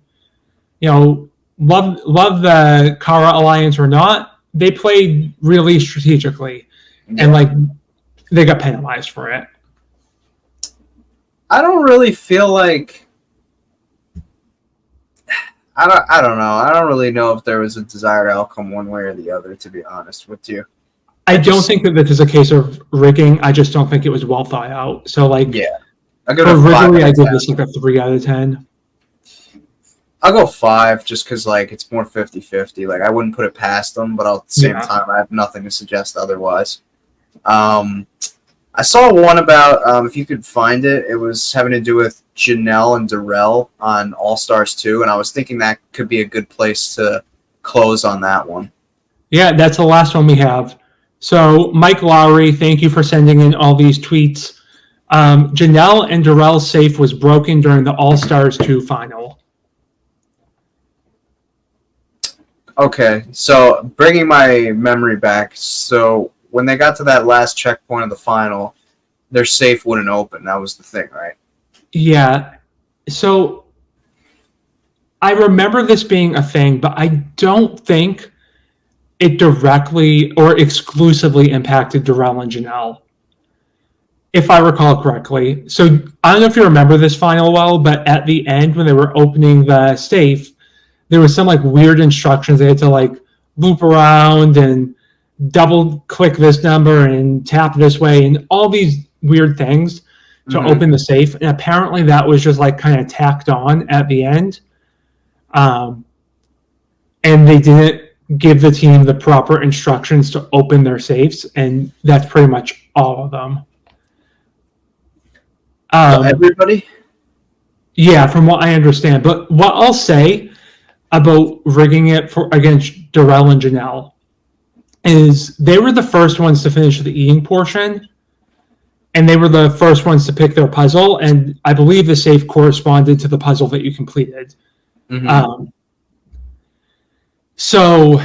love the Kara alliance or not, they played really strategically, and they got penalized for it. I don't really feel like. I don't know. I don't really know if there was a desired outcome one way or the other, to be honest with you. I don't think that this is a case of rigging. I just don't think it was well thought out. So, yeah. Originally, I did this like a 3 out of 10. I'll go 5 just because, it's more 50-50. I wouldn't put it past them, but at the same time, I have nothing to suggest otherwise. I saw one about, if you could find it, it was having to do with Janelle and Darrell on All-Stars 2, and I was thinking that could be a good place to close on that one. Yeah, that's the last one we have. So, Mike Lowry, thank you for sending in all these tweets. Janelle and Darrell's safe was broken during the All-Stars 2 final. Okay, so bringing my memory back, so when they got to that last checkpoint of the final, their safe wouldn't open. That was the thing, right? Yeah. So I remember this being a thing, but I don't think it directly or exclusively impacted Darrell and Janelle, if I recall correctly. So I don't know if you remember this final well, but at the end when they were opening the safe, there was some like weird instructions. They had to like loop around and double click this number and tap this way and all these weird things to open the safe. And apparently that was just like kind of tacked on at the end. And they didn't give the team the proper instructions to open their safes. And that's pretty much all of them. Everybody? Yeah, from what I understand. But what I'll say about rigging it against Darrell and Janelle is they were the first ones to finish the eating portion, and they were the first ones to pick their puzzle, and I believe the safe corresponded to the puzzle that you completed. So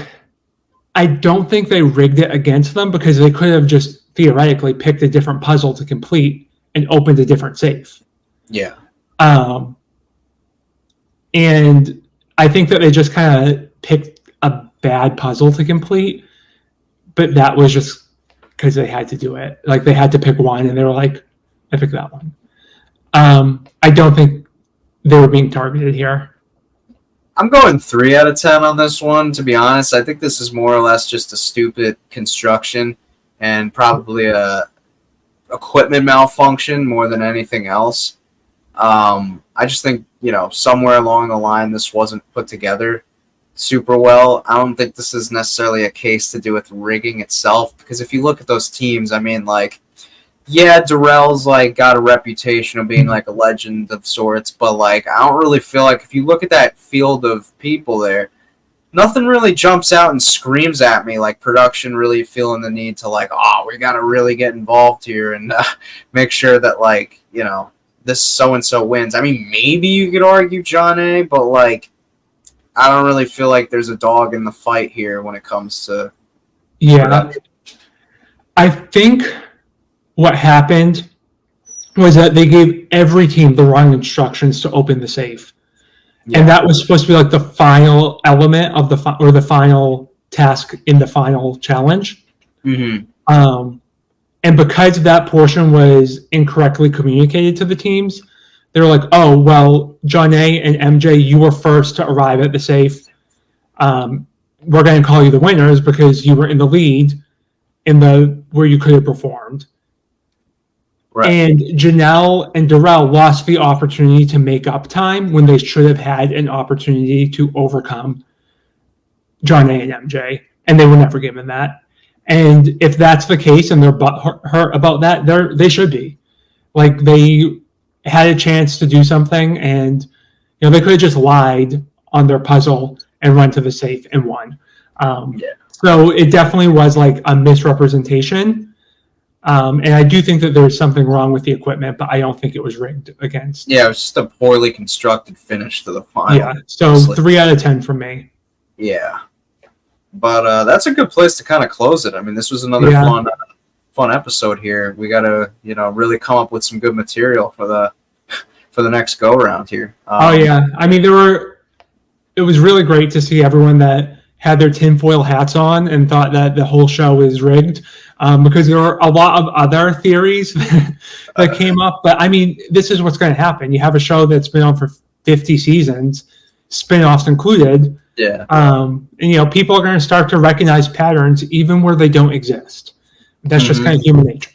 I don't think they rigged it against them because they could have just theoretically picked a different puzzle to complete and opened a different safe. Yeah. And I think that they just kind of picked a bad puzzle to complete, but that was just because they had to do it. Like they had to pick one, and they were like, "I picked that one." I don't think they were being targeted here. I'm going 3 out of 10 on this one, to be honest. I think this is more or less just a stupid construction and probably a equipment malfunction more than anything else. I just think, somewhere along the line this wasn't put together super well. I don't think this is necessarily a case to do with rigging itself, because if you look at those teams, I mean, like, yeah, Darrell's like got a reputation of being like a legend of sorts, but like I don't really feel like if you look at that field of people there, nothing really jumps out and screams at me like production really feeling the need to like, oh, we gotta really get involved here and make sure that like, this so and so wins. I mean, maybe you could argue John A, but like I don't really feel like there's a dog in the fight here when it comes to production. I think what happened was that they gave every team the wrong instructions to open the safe. Yeah. And that was supposed to be like the final element of the final task in the final challenge. And because that portion was incorrectly communicated to the teams, they were like, oh, well, John A and MJ, you were first to arrive at the safe. We're going to call you the winners because you were in the lead where you could have performed. Right. And Janelle and Darrell lost the opportunity to make up time when they should have had an opportunity to overcome John A and MJ, and they were never given that. And if that's the case and they're hurt about that, they should be. Like, they had a chance to do something, and they could have just lied on their puzzle and run to the safe and won. So it definitely was like a misrepresentation. And I do think that there's something wrong with the equipment, but I don't think it was rigged against. Yeah, it was just a poorly constructed finish to the final. Yeah, so 3 out of 10 from me. Yeah. But that's a good place to kind of close it. I mean, this was another fun episode here. We got to, really come up with some good material for the next go-around here. I mean, it was really great to see everyone that had their tinfoil hats on and thought that the whole show is rigged. Because there were a lot of other theories that came up. But, I mean, this is what's going to happen. You have a show that's been on for 50 seasons, spin-offs included. Yeah. And, people are going to start to recognize patterns even where they don't exist. That's just kind of human nature.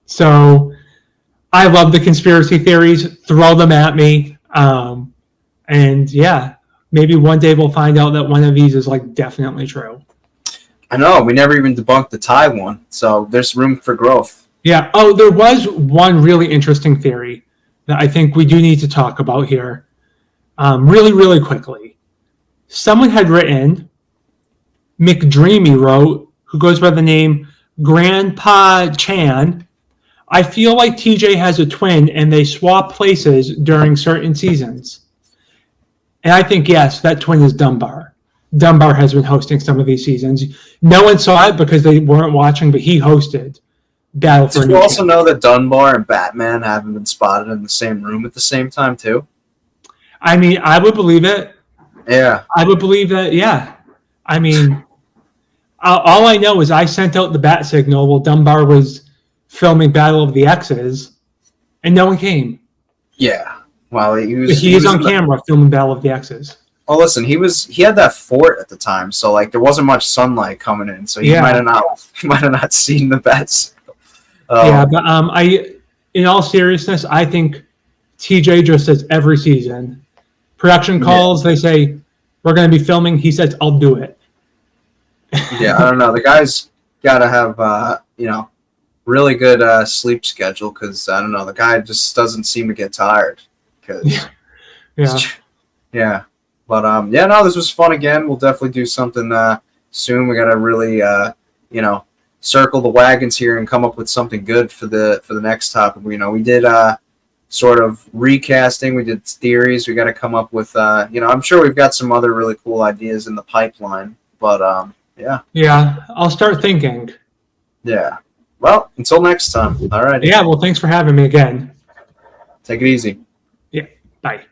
So I love the conspiracy theories. Throw them at me. And, yeah, maybe one day we'll find out that one of these is, like, definitely true. I know, we never even debunked the tie one, so there's room for growth. Yeah. Oh, there was one really interesting theory that I think we do need to talk about here really, really quickly. Someone had written, McDreamy wrote, who goes by the name Grandpa Chan, I feel like TJ has a twin and they swap places during certain seasons. And I think, yes, that twin is Dunbar. Dunbar has been hosting some of these seasons. No one saw it because they weren't watching, but he hosted Battle for Did you also know that Dunbar and Batman haven't been spotted in the same room at the same time, too? I mean, I would believe it. Yeah. I would believe that, yeah. I mean, all I know is I sent out the bat signal while Dunbar was filming Battle of the Exes, and no one came. Yeah. Well, he was on camera filming Battle of the Exes. Oh, listen, he had that fort at the time, so like there wasn't much sunlight coming in, so he might have not seen the bats. Yeah, but in all seriousness, I think TJ just says every season, production calls, they say we're going to be filming. He says, "I'll do it." Yeah, I don't know. The guy's got to have really good sleep schedule because I don't know. The guy just doesn't seem to get tired. Yeah. But no, this was fun again. We'll definitely do something soon. We got to really circle the wagons here and come up with something good for the next topic. We did sort of recasting. We did theories. We got to come up with I'm sure we've got some other really cool ideas in the pipeline. But yeah. Yeah, I'll start thinking. Yeah. Well, until next time. All right. Yeah. Well, thanks for having me again. Take it easy. Yeah. Bye.